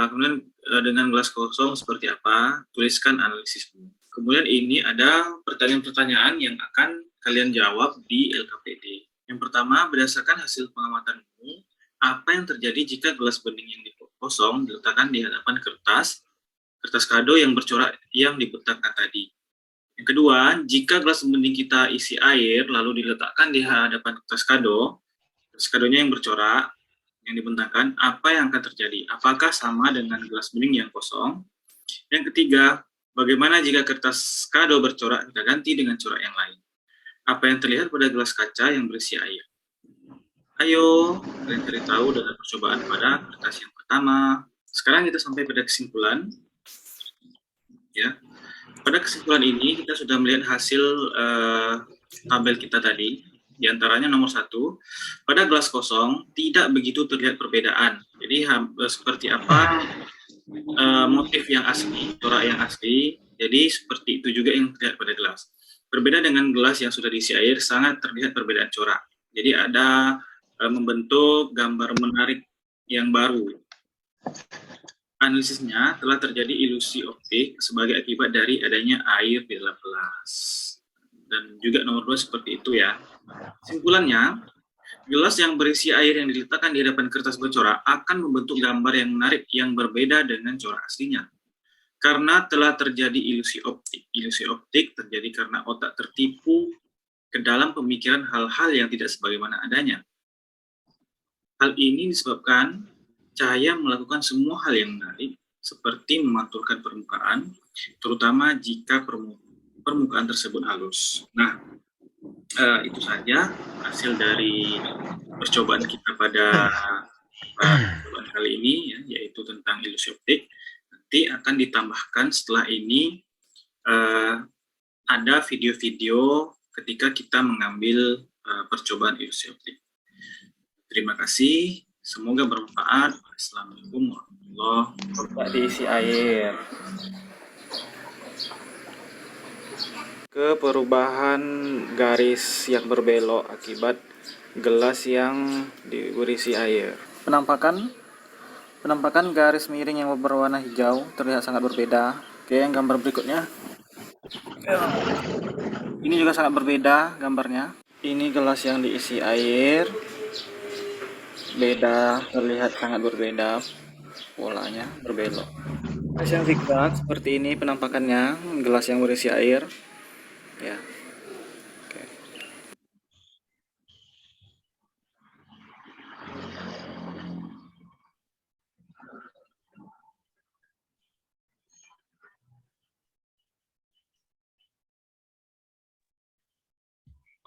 [SPEAKER 2] kemudian dengan gelas kosong seperti apa, tuliskan analisismu. Kemudian ini ada pertanyaan-pertanyaan yang akan kalian jawab di LKPD. Yang pertama, berdasarkan hasil pengamatanmu, apa yang terjadi jika gelas bening yang kosong diletakkan di hadapan kertas kado yang bercorak yang dibentangkan tadi. Yang kedua, jika gelas bening kita isi air lalu diletakkan di hadapan kertas kadonya yang bercorak, yang dibentangkan, apa yang akan terjadi? Apakah sama dengan gelas bening yang kosong? Yang ketiga, bagaimana jika kertas kado bercorak kita ganti dengan corak yang lain? Apa yang terlihat pada gelas kaca yang berisi air? Ayo, kalian cari tahu dengan percobaan pada kertas yang pertama. Sekarang kita sampai pada kesimpulan. Ya. Pada kesimpulan ini kita sudah melihat hasil tabel kita tadi. Di antaranya nomor 1, pada gelas kosong tidak begitu terlihat perbedaan. Jadi seperti apa motif yang asli, corak yang asli. Jadi seperti itu juga yang terlihat pada gelas. Berbeda dengan gelas yang sudah diisi air, sangat terlihat perbedaan corak. Jadi ada membentuk gambar menarik yang baru. Analisisnya telah terjadi ilusi optik sebagai akibat dari adanya air di dalam gelas. Dan juga nomor 2 seperti itu ya. Kesimpulannya, gelas yang berisi air yang diletakkan di hadapan kertas bercorak akan membentuk gambar yang menarik yang berbeda dengan corak aslinya. Karena telah terjadi ilusi optik. Ilusi optik terjadi karena otak tertipu ke dalam pemikiran hal-hal yang tidak sebagaimana adanya. Hal ini disebabkan cahaya melakukan semua hal yang menarik, seperti memantulkan permukaan, terutama jika permukaan tersebut halus. Nah, itu saja hasil dari percobaan kita pada percobaan kali ini, ya, yaitu tentang ilusi optik. Nanti akan ditambahkan setelah ini ada video-video ketika kita mengambil percobaan ilusi optik. Terima kasih. Semoga bermanfaat. Assalamualaikum warahmatullahi wabarakatuh.
[SPEAKER 10] Diisi air. Ke perubahan garis yang berbelok akibat gelas yang berisi air. Penampakan garis miring yang berwarna hijau terlihat sangat berbeda. Oke, yang gambar berikutnya. Ini juga sangat berbeda gambarnya. Ini gelas yang diisi air. Beda, terlihat sangat berbeda, polanya berbelok. Gelas yang zigzag seperti ini penampakannya, gelas yang berisi air, ya. Oke.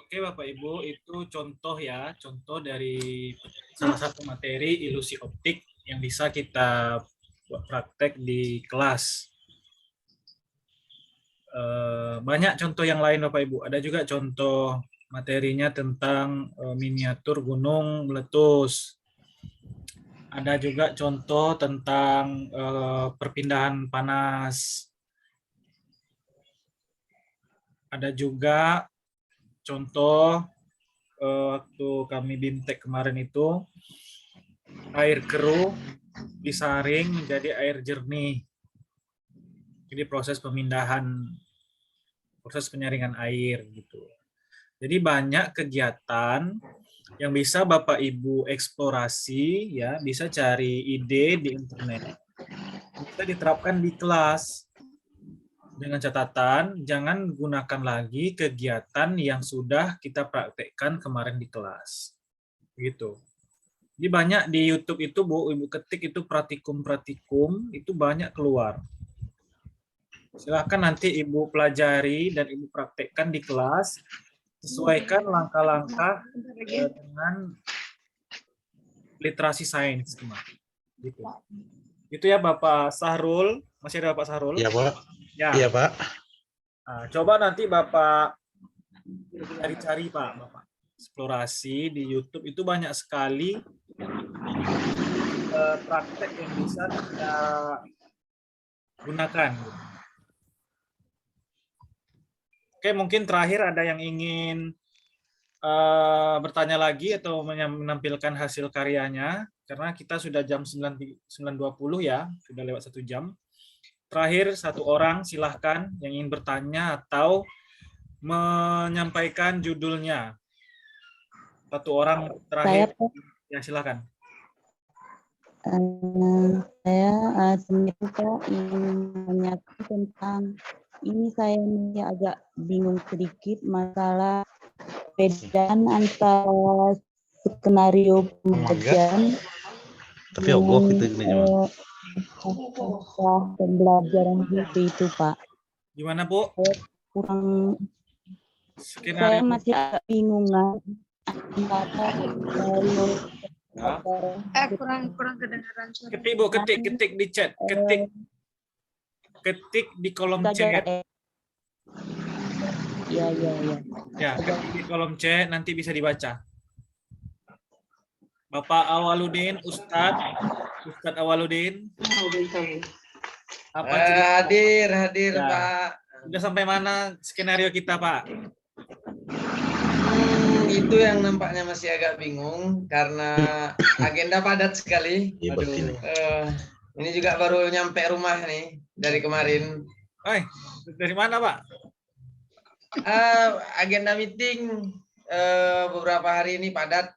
[SPEAKER 2] Oke Bapak Ibu, itu contoh ya, contoh dari salah satu materi ilusi optik yang bisa kita buat praktek di kelas. Banyak contoh yang lain Bapak Ibu, ada juga contoh materinya tentang miniatur gunung meletus. Ada juga contoh tentang perpindahan panas. Ada juga contoh waktu kami BIMTEK kemarin itu air keruh disaring menjadi air jernih. Jadi proses pemindahan, proses penyaringan air gitu. Jadi banyak kegiatan yang bisa Bapak Ibu eksplorasi ya, bisa cari ide di internet. Bisa diterapkan di kelas. Dengan catatan, jangan gunakan lagi kegiatan yang sudah kita praktekkan kemarin di kelas. Begitu. Jadi banyak di YouTube itu, Bu, Ibu ketik itu pratikum-pratikum, itu banyak keluar. Silakan nanti Ibu pelajari dan Ibu praktekkan di kelas, sesuaikan langkah-langkah dengan literasi sains kemarin. Gitu. Itu ya Bapak Sahrul, masih ada Bapak Sahrul?
[SPEAKER 9] Iya Pak.
[SPEAKER 2] Ya.
[SPEAKER 9] Iya Pak.
[SPEAKER 2] Nah, coba nanti Bapak cari-cari Pak, Bapak eksplorasi di YouTube itu banyak sekali praktek yang bisa kita gunakan. Oke, mungkin terakhir ada yang ingin bertanya lagi atau menampilkan hasil karyanya, karena kita sudah jam 9.20 ya, sudah lewat 1 jam. Terakhir, 1 orang silahkan yang ingin bertanya atau menyampaikan judulnya. 1 orang terakhir. Ya, silahkan.
[SPEAKER 11] Saya sebenarnya ingin menanyakan tentang ini, saya agak bingung sedikit masalah perbedaan antara skenario pembelajaran
[SPEAKER 9] Tapi Allah itu
[SPEAKER 11] pembelajaran itu Pak.
[SPEAKER 2] Gimana Bu?
[SPEAKER 11] Kurang, saya masih agak bingungan antara skenario
[SPEAKER 8] kurang kedengaran suara.
[SPEAKER 2] Ketik Bu, ketik di chat, ketik di kolom chat.
[SPEAKER 11] Iya.
[SPEAKER 2] Ya, ketik di kolom chat nanti bisa dibaca. Bapak Awaludin, Ustadz Awaludin. Apa
[SPEAKER 12] hadir
[SPEAKER 2] ya.
[SPEAKER 12] Pak.
[SPEAKER 2] Sudah sampai mana skenario kita Pak?
[SPEAKER 12] Itu yang nampaknya masih agak bingung karena agenda padat sekali. Ini juga baru nyampe rumah nih dari kemarin.
[SPEAKER 2] Dari mana Pak?
[SPEAKER 12] Agenda meeting beberapa hari ini padat.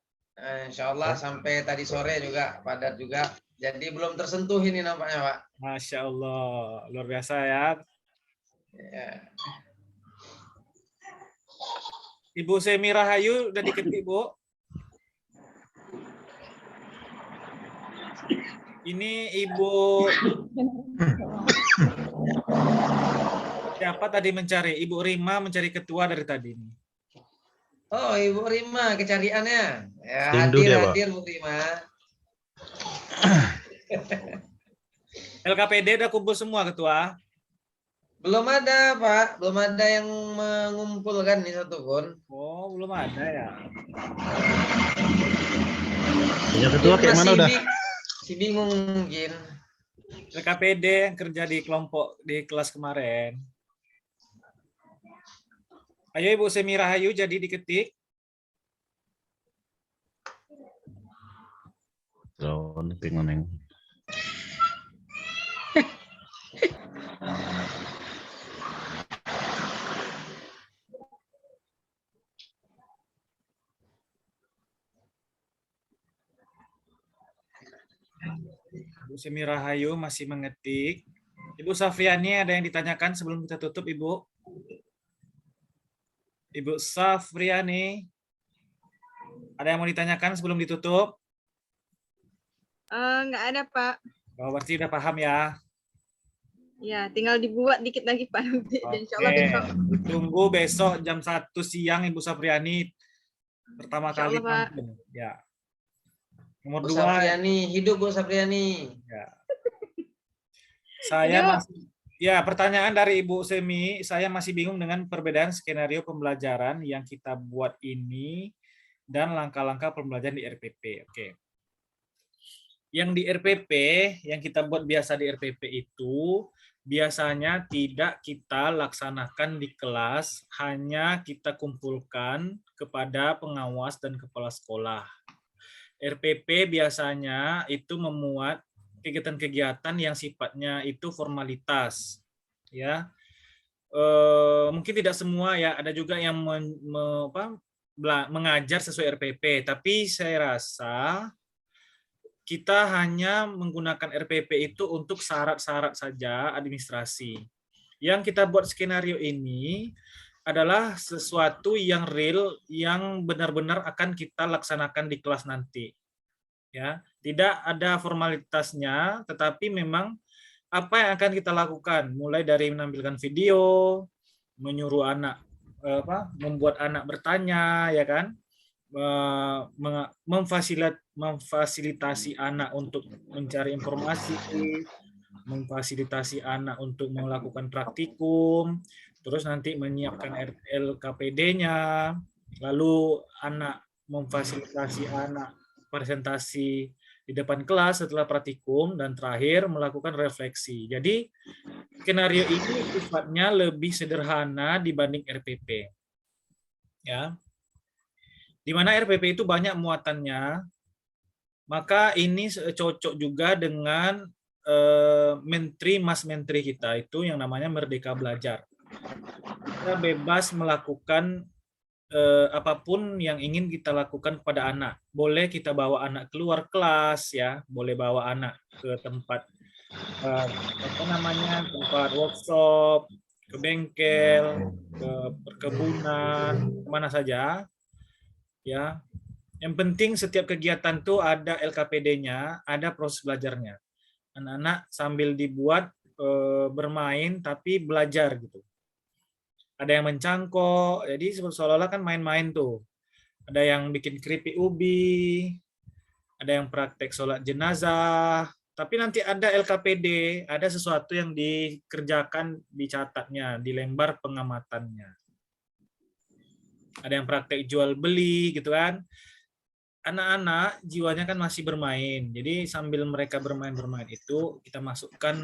[SPEAKER 12] Insya Allah sampai tadi sore juga padat juga. Jadi belum tersentuh ini nampaknya Pak.
[SPEAKER 2] Masya Allah, luar biasa ya. Ibu Semi Rahayu udah diketik Bu. Ini Ibu siapa tadi mencari? Ibu Rima mencari ketua dari tadi.
[SPEAKER 12] Oh, Ibu Rima kecariannya. Ya, hadir Bu Rima.
[SPEAKER 2] LKPD udah kumpul semua ketua?
[SPEAKER 12] Belum ada Pak, belum ada yang mengumpulkan nih satupun.
[SPEAKER 2] Oh, belum ada ya.
[SPEAKER 9] Punya ketua kayak mana udah?
[SPEAKER 12] Si bingung mungkin.
[SPEAKER 2] LKPD yang kerja di kelompok di kelas kemarin. Ayo Ibu Semi Rahayu jadi diketik.
[SPEAKER 9] Bingung.
[SPEAKER 2] Ibu Semi Rahayu masih mengetik. Ibu Safriani ada yang ditanyakan sebelum kita tutup Ibu? Ibu Safriani, ada yang mau ditanyakan sebelum ditutup?
[SPEAKER 8] Nggak ada Pak.
[SPEAKER 2] Oh, berarti udah paham ya?
[SPEAKER 8] Ya, tinggal dibuat dikit lagi Pak. Insya Allah besok.
[SPEAKER 2] Tunggu besok jam 1 siang Ibu Safriani pertama kali. Ya. Nomor 2.
[SPEAKER 12] Safriani, hidup Bu Safriani.
[SPEAKER 2] Ya. Saya masih, ya pertanyaan dari Ibu Semi, saya masih bingung dengan perbedaan skenario pembelajaran yang kita buat ini dan langkah-langkah pembelajaran di RPP. Oke. Yang di RPP, yang kita buat biasa di RPP itu biasanya tidak kita laksanakan di kelas, hanya kita kumpulkan kepada pengawas dan kepala sekolah. RPP biasanya itu memuat kegiatan-kegiatan yang sifatnya itu formalitas, ya. Mungkin tidak semua ya, ada juga yang mengajar sesuai RPP, tapi saya rasa kita hanya menggunakan RPP itu untuk syarat-syarat saja administrasi. Yang kita buat skenario ini adalah sesuatu yang real, yang benar-benar akan kita laksanakan di kelas nanti. Ya, tidak ada formalitasnya, tetapi memang apa yang akan kita lakukan, mulai dari menampilkan video, menyuruh anak membuat anak bertanya, ya kan, memfasilitasi anak untuk mencari informasi, memfasilitasi anak untuk melakukan praktikum, terus nanti menyiapkan LKPD-nya, lalu anak memfasilitasi anak presentasi di depan kelas setelah praktikum, dan terakhir melakukan refleksi. Jadi skenario ini sifatnya lebih sederhana dibanding RPP. Ya. Di mana RPP itu banyak muatannya, maka ini cocok juga dengan menteri kita itu yang namanya Merdeka Belajar. Kita bebas melakukan apapun yang ingin kita lakukan kepada anak. Boleh kita bawa anak keluar kelas, ya, boleh bawa anak ke tempat tempat workshop, ke bengkel, ke perkebunan, kemana saja. Ya, yang penting setiap kegiatan tuh ada LKPD-nya, ada proses belajarnya. Anak-anak sambil dibuat bermain tapi belajar gitu. Ada yang mencangkok, jadi seolah-olah kan main-main tuh. Ada yang bikin keripik ubi, ada yang praktek sholat jenazah, tapi nanti ada LKPD, ada sesuatu yang dikerjakan, dicatatnya, di lembar pengamatannya. Ada yang praktek jual beli gitu kan. Anak-anak jiwanya kan masih bermain, jadi sambil mereka bermain-bermain itu kita masukkan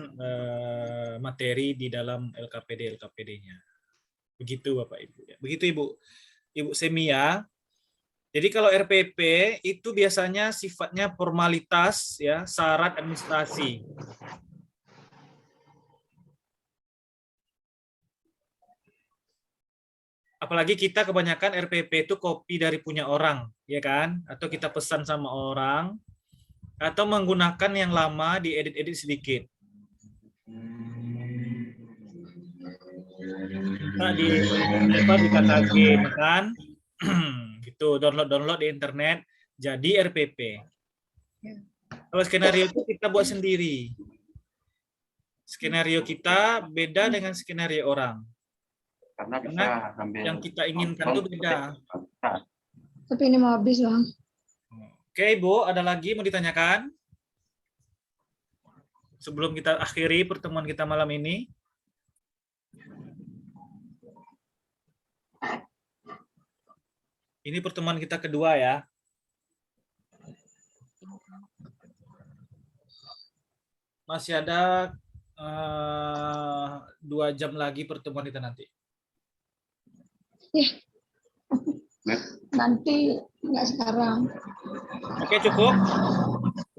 [SPEAKER 2] materi di dalam LKPD-nya. Begitu Bapak Ibu. Begitu Ibu Semia. Jadi kalau RPP itu biasanya sifatnya formalitas, ya, syarat administrasi. Apalagi kita kebanyakan RPP itu copy dari punya orang, ya kan? Atau kita pesan sama orang, atau menggunakan yang lama diedit-edit sedikit. Kita di KKG, kan? Gitu, download di internet, jadi RPP. Kalau skenario itu kita buat sendiri. Skenario kita beda dengan skenario orang. Karena yang kita inginkan itu beda.
[SPEAKER 8] Tapi ini mau habis, Bang.
[SPEAKER 2] Oke, Ibu, ada lagi mau ditanyakan? Sebelum kita akhiri pertemuan kita malam ini. Ini pertemuan kita kedua, ya. Masih ada 2 jam lagi pertemuan kita nanti.
[SPEAKER 8] Nanti nggak sekarang.
[SPEAKER 2] Oke, cukup.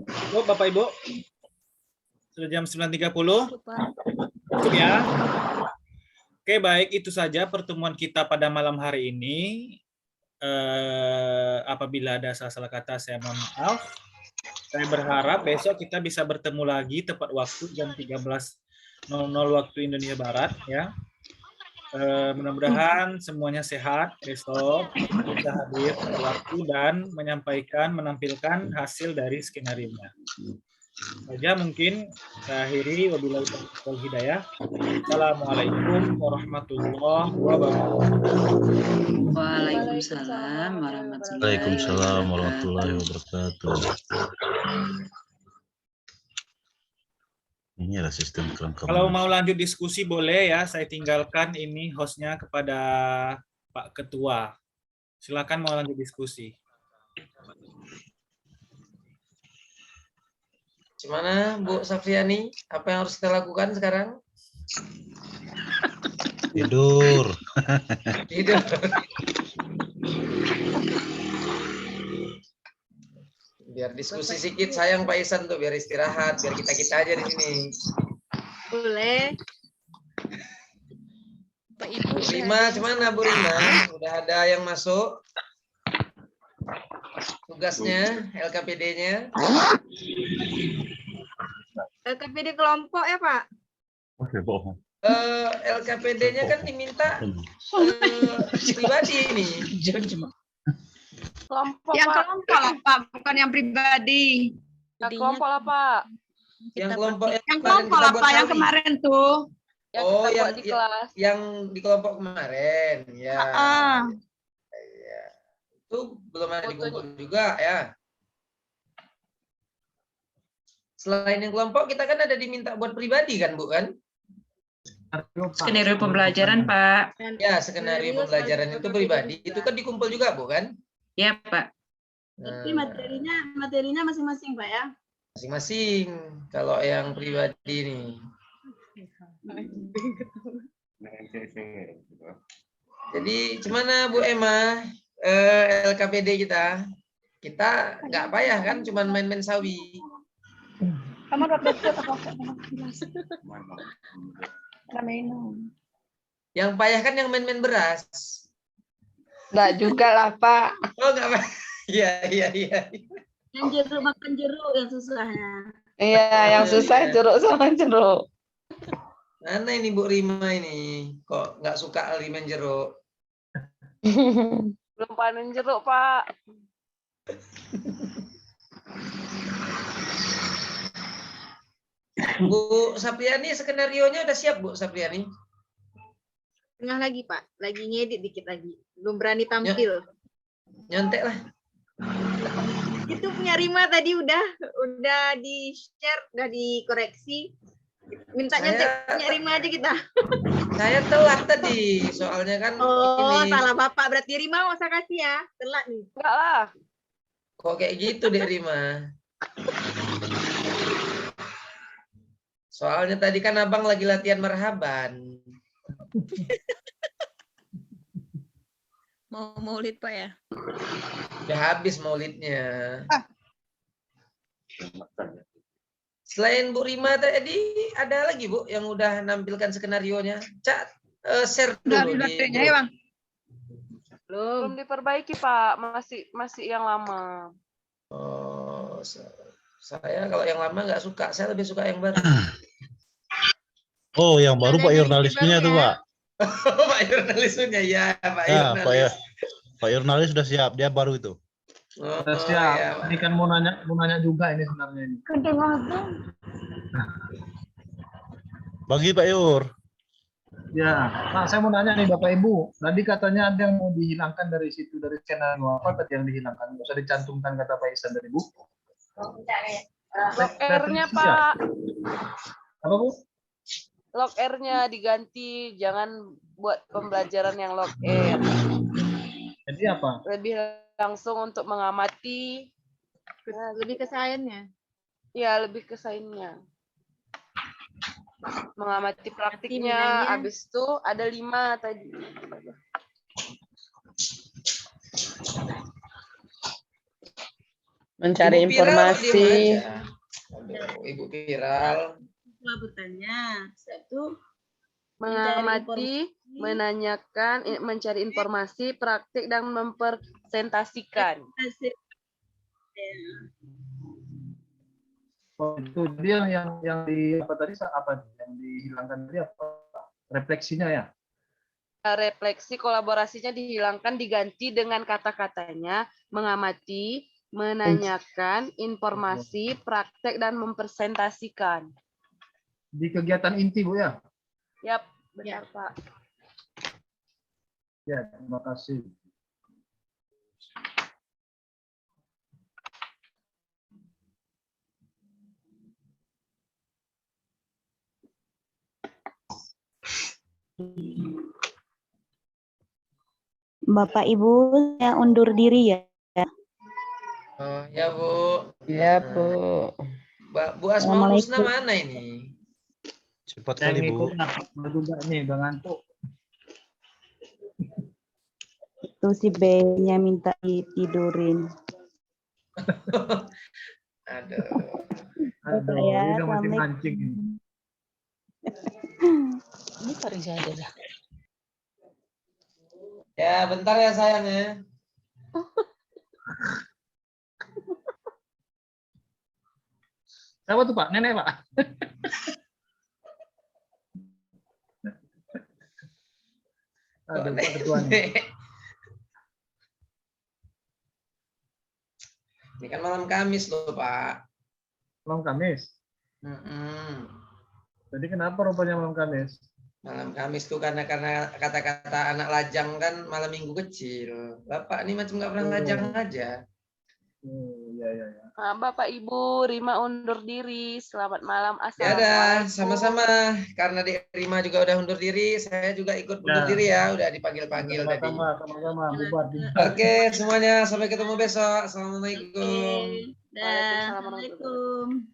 [SPEAKER 2] Cukup, Bapak Ibu. Sudah jam 9.30. Cukup ya. Oke, baik. Itu saja pertemuan kita pada malam hari ini. Apabila ada salah kata, saya mohon maaf. Saya berharap besok kita bisa bertemu lagi tepat waktu jam 13.00 waktu Indonesia Barat, ya. Mudah-mudahan semuanya sehat besok, bisa hadir pada waktu dan menampilkan hasil dari skenario-nya. Saja mungkin saya akhiri, wabillahi taufiq wal hidayah. Assalamualaikum warahmatullahi wabarakatuh.
[SPEAKER 5] Waalaikumsalam
[SPEAKER 9] warahmatullahi wabarakatuh. Ini ada sistem kerangka.
[SPEAKER 2] Kalau mau lanjut diskusi boleh, ya, saya tinggalkan ini hostnya kepada Pak Ketua. Silakan mau lanjut diskusi.
[SPEAKER 12] Gimana Bu Safriani? Apa yang harus kita lakukan sekarang?
[SPEAKER 9] Tidur.
[SPEAKER 12] Tidur. Biar diskusi sedikit, sayang Pak Isan tuh, biar istirahat, biar kita aja di sini.
[SPEAKER 8] Boleh.
[SPEAKER 12] Pak Ibu Rima, gimana Bu Rima? Udah ada yang masuk? Tugasnya, LKPD-nya?
[SPEAKER 8] LKPD kelompok ya Pak?
[SPEAKER 12] LKPD-nya kan diminta pribadi ini.
[SPEAKER 3] Kelompok,
[SPEAKER 8] yang
[SPEAKER 3] Pak.
[SPEAKER 8] kelompok lah Pak, bukan yang pribadi.
[SPEAKER 4] Yang kelompok lah Pak.
[SPEAKER 12] Yang kelompok
[SPEAKER 8] lah Pak, yang kemarin tuh.
[SPEAKER 4] Yang
[SPEAKER 12] oh,
[SPEAKER 4] kita
[SPEAKER 12] yang
[SPEAKER 4] buat di kelas.
[SPEAKER 12] Yang di kelompok kemarin, ya. Ya. Itu Itu belum ada dikumpul juga ya. Selain yang kelompok, kita kan ada diminta buat pribadi kan, Bu kan?
[SPEAKER 5] Skenario pembelajaran, Pak.
[SPEAKER 12] Ya, skenario pembelajaran itu pribadi. Itu kan dikumpul juga, Bu kan?
[SPEAKER 5] Ya, Pak.
[SPEAKER 8] Tapi materinya masing-masing, Pak ya?
[SPEAKER 12] Masing-masing. Kalau yang pribadi nih. Jadi, gimana Bu Emma? LKPD kita? Kita nggak payah kan, cuman main-main sawi.
[SPEAKER 3] Kamu dapat
[SPEAKER 12] Yang payah kan yang main-main beras.
[SPEAKER 4] Enggak juga lah, Pak.
[SPEAKER 12] Oh, nggak payah. Iya.
[SPEAKER 8] Yang jeruk makan jeruk yang susahnya.
[SPEAKER 4] Iya, yang susah jeruk sama jeruk.
[SPEAKER 12] Mana ini Bu Rima ini? Kok nggak suka main jeruk?
[SPEAKER 4] Belum panen jeruk, Pak.
[SPEAKER 12] Bu Sapriani, skenarionya udah siap, Bu Sapriani?
[SPEAKER 8] Tengah lagi, Pak. Lagi ngedit dikit lagi. Belum berani tampil.
[SPEAKER 12] Nyontek lah.
[SPEAKER 8] Itu punya Rima tadi udah di-share, udah dikoreksi. Minta nyontek punya Rima aja kita.
[SPEAKER 12] Saya telat tadi, soalnya kan
[SPEAKER 8] Oh,
[SPEAKER 12] ini.
[SPEAKER 8] salah Bapak. Berarti Rima nggak usah kasih ya. Telat nih.
[SPEAKER 4] Enggak lah.
[SPEAKER 12] Kok kayak gitu deh Rima? Soalnya tadi kan abang lagi latihan marhaban.
[SPEAKER 8] Mau maulid, Pak ya?
[SPEAKER 12] Udah habis maulidnya. Selain Bu Rima tadi, ada lagi Bu yang udah nampilkan skenarionya? Share dulu di grup.
[SPEAKER 4] Belum diperbaiki, Pak. Masih yang lama.
[SPEAKER 12] Oh, saya kalau yang lama nggak suka. Saya lebih suka yang baru.
[SPEAKER 9] Oh, yang baru Pak jurnalismenya tuh, Pak.
[SPEAKER 12] Pak jurnalismenya ya, Pak
[SPEAKER 9] Ya,
[SPEAKER 12] jurnalis.
[SPEAKER 9] Pak jurnalis sudah siap, dia baru itu.
[SPEAKER 7] Sudah siap.
[SPEAKER 12] Ya,
[SPEAKER 7] Ini kan mau nanya juga ini sebenarnya ini.
[SPEAKER 9] Bagi Pak Yur.
[SPEAKER 7] Ya, nah saya mau nanya nih Bapak Ibu. Tadi katanya ada yang mau dihilangkan dari situ, dari skenario apa tadi yang dihilangkan? Nggak usah dicantumkan kata Pak Isan dari Bu.
[SPEAKER 4] Log R-nya, Pak.
[SPEAKER 7] Apa Bu?
[SPEAKER 4] Log R-nya diganti, jangan buat pembelajaran yang log R.
[SPEAKER 7] Jadi apa?
[SPEAKER 4] Lebih langsung untuk mengamati.
[SPEAKER 8] Lebih ke sainsnya.
[SPEAKER 4] Ya, lebih ke sainsnya. Mengamati praktiknya,
[SPEAKER 8] Minanya.
[SPEAKER 4] habis itu ada 5 tadi.
[SPEAKER 6] Mencari
[SPEAKER 12] Ibu Viral
[SPEAKER 6] informasi.
[SPEAKER 12] diem aja. Aduh, Ibu Viral.
[SPEAKER 8] Pelabutannya. Satu.
[SPEAKER 4] Mengamati, menanyakan, mencari informasi, praktik, dan mempresentasikan.
[SPEAKER 7] Oh, itu jadi yang di apa tadi apa yang dihilangkan tadi apa? Refleksinya ya?
[SPEAKER 4] Refleksi kolaborasinya dihilangkan, diganti dengan kata-katanya mengamati, menanyakan, informasi, praktek, dan mempresentasikan.
[SPEAKER 7] Di kegiatan inti Bu ya?
[SPEAKER 4] Yap, benar Pak.
[SPEAKER 7] Ya, terima kasih.
[SPEAKER 11] Bapak Ibu, saya undur diri ya.
[SPEAKER 12] Oh, ya Bu.
[SPEAKER 6] Ya Bu.
[SPEAKER 12] Bu Asma Husna mana ini?
[SPEAKER 9] Cepat
[SPEAKER 7] Saya
[SPEAKER 9] kali Bu.
[SPEAKER 7] ngikut juga nih, udah ngantuk.
[SPEAKER 11] Itu si B-nya minta ditidurin.
[SPEAKER 12] Aduh.
[SPEAKER 7] Aduh,
[SPEAKER 11] Ya,
[SPEAKER 7] ini udah masih mancing ini.
[SPEAKER 6] Ini Farisa aja dah.
[SPEAKER 12] Ya, bentar ya sayang ya.
[SPEAKER 7] Siapa tuh Pak? Nenek Pak? Aduh, Pak Ketuanya.
[SPEAKER 12] Ini kan malam Kamis loh Pak.
[SPEAKER 7] Malam Kamis. Jadi kenapa rupanya malam Kamis?
[SPEAKER 12] Malam Kamis tuh karena kata-kata anak lajang kan malam minggu kecil. Bapak ini macam nggak pernah lajang aja.
[SPEAKER 7] Iya.
[SPEAKER 4] Bapak Ibu, Rima undur diri. Selamat malam.
[SPEAKER 12] Ya dah, sama-sama. Karena Rima juga udah undur diri, saya juga ikut undur diri ya. Udah dipanggil-panggil tadi.
[SPEAKER 7] Sama-sama. Bubar.
[SPEAKER 12] Oke, semuanya sampai ketemu besok. Assalamualaikum.
[SPEAKER 8] Assalamualaikum.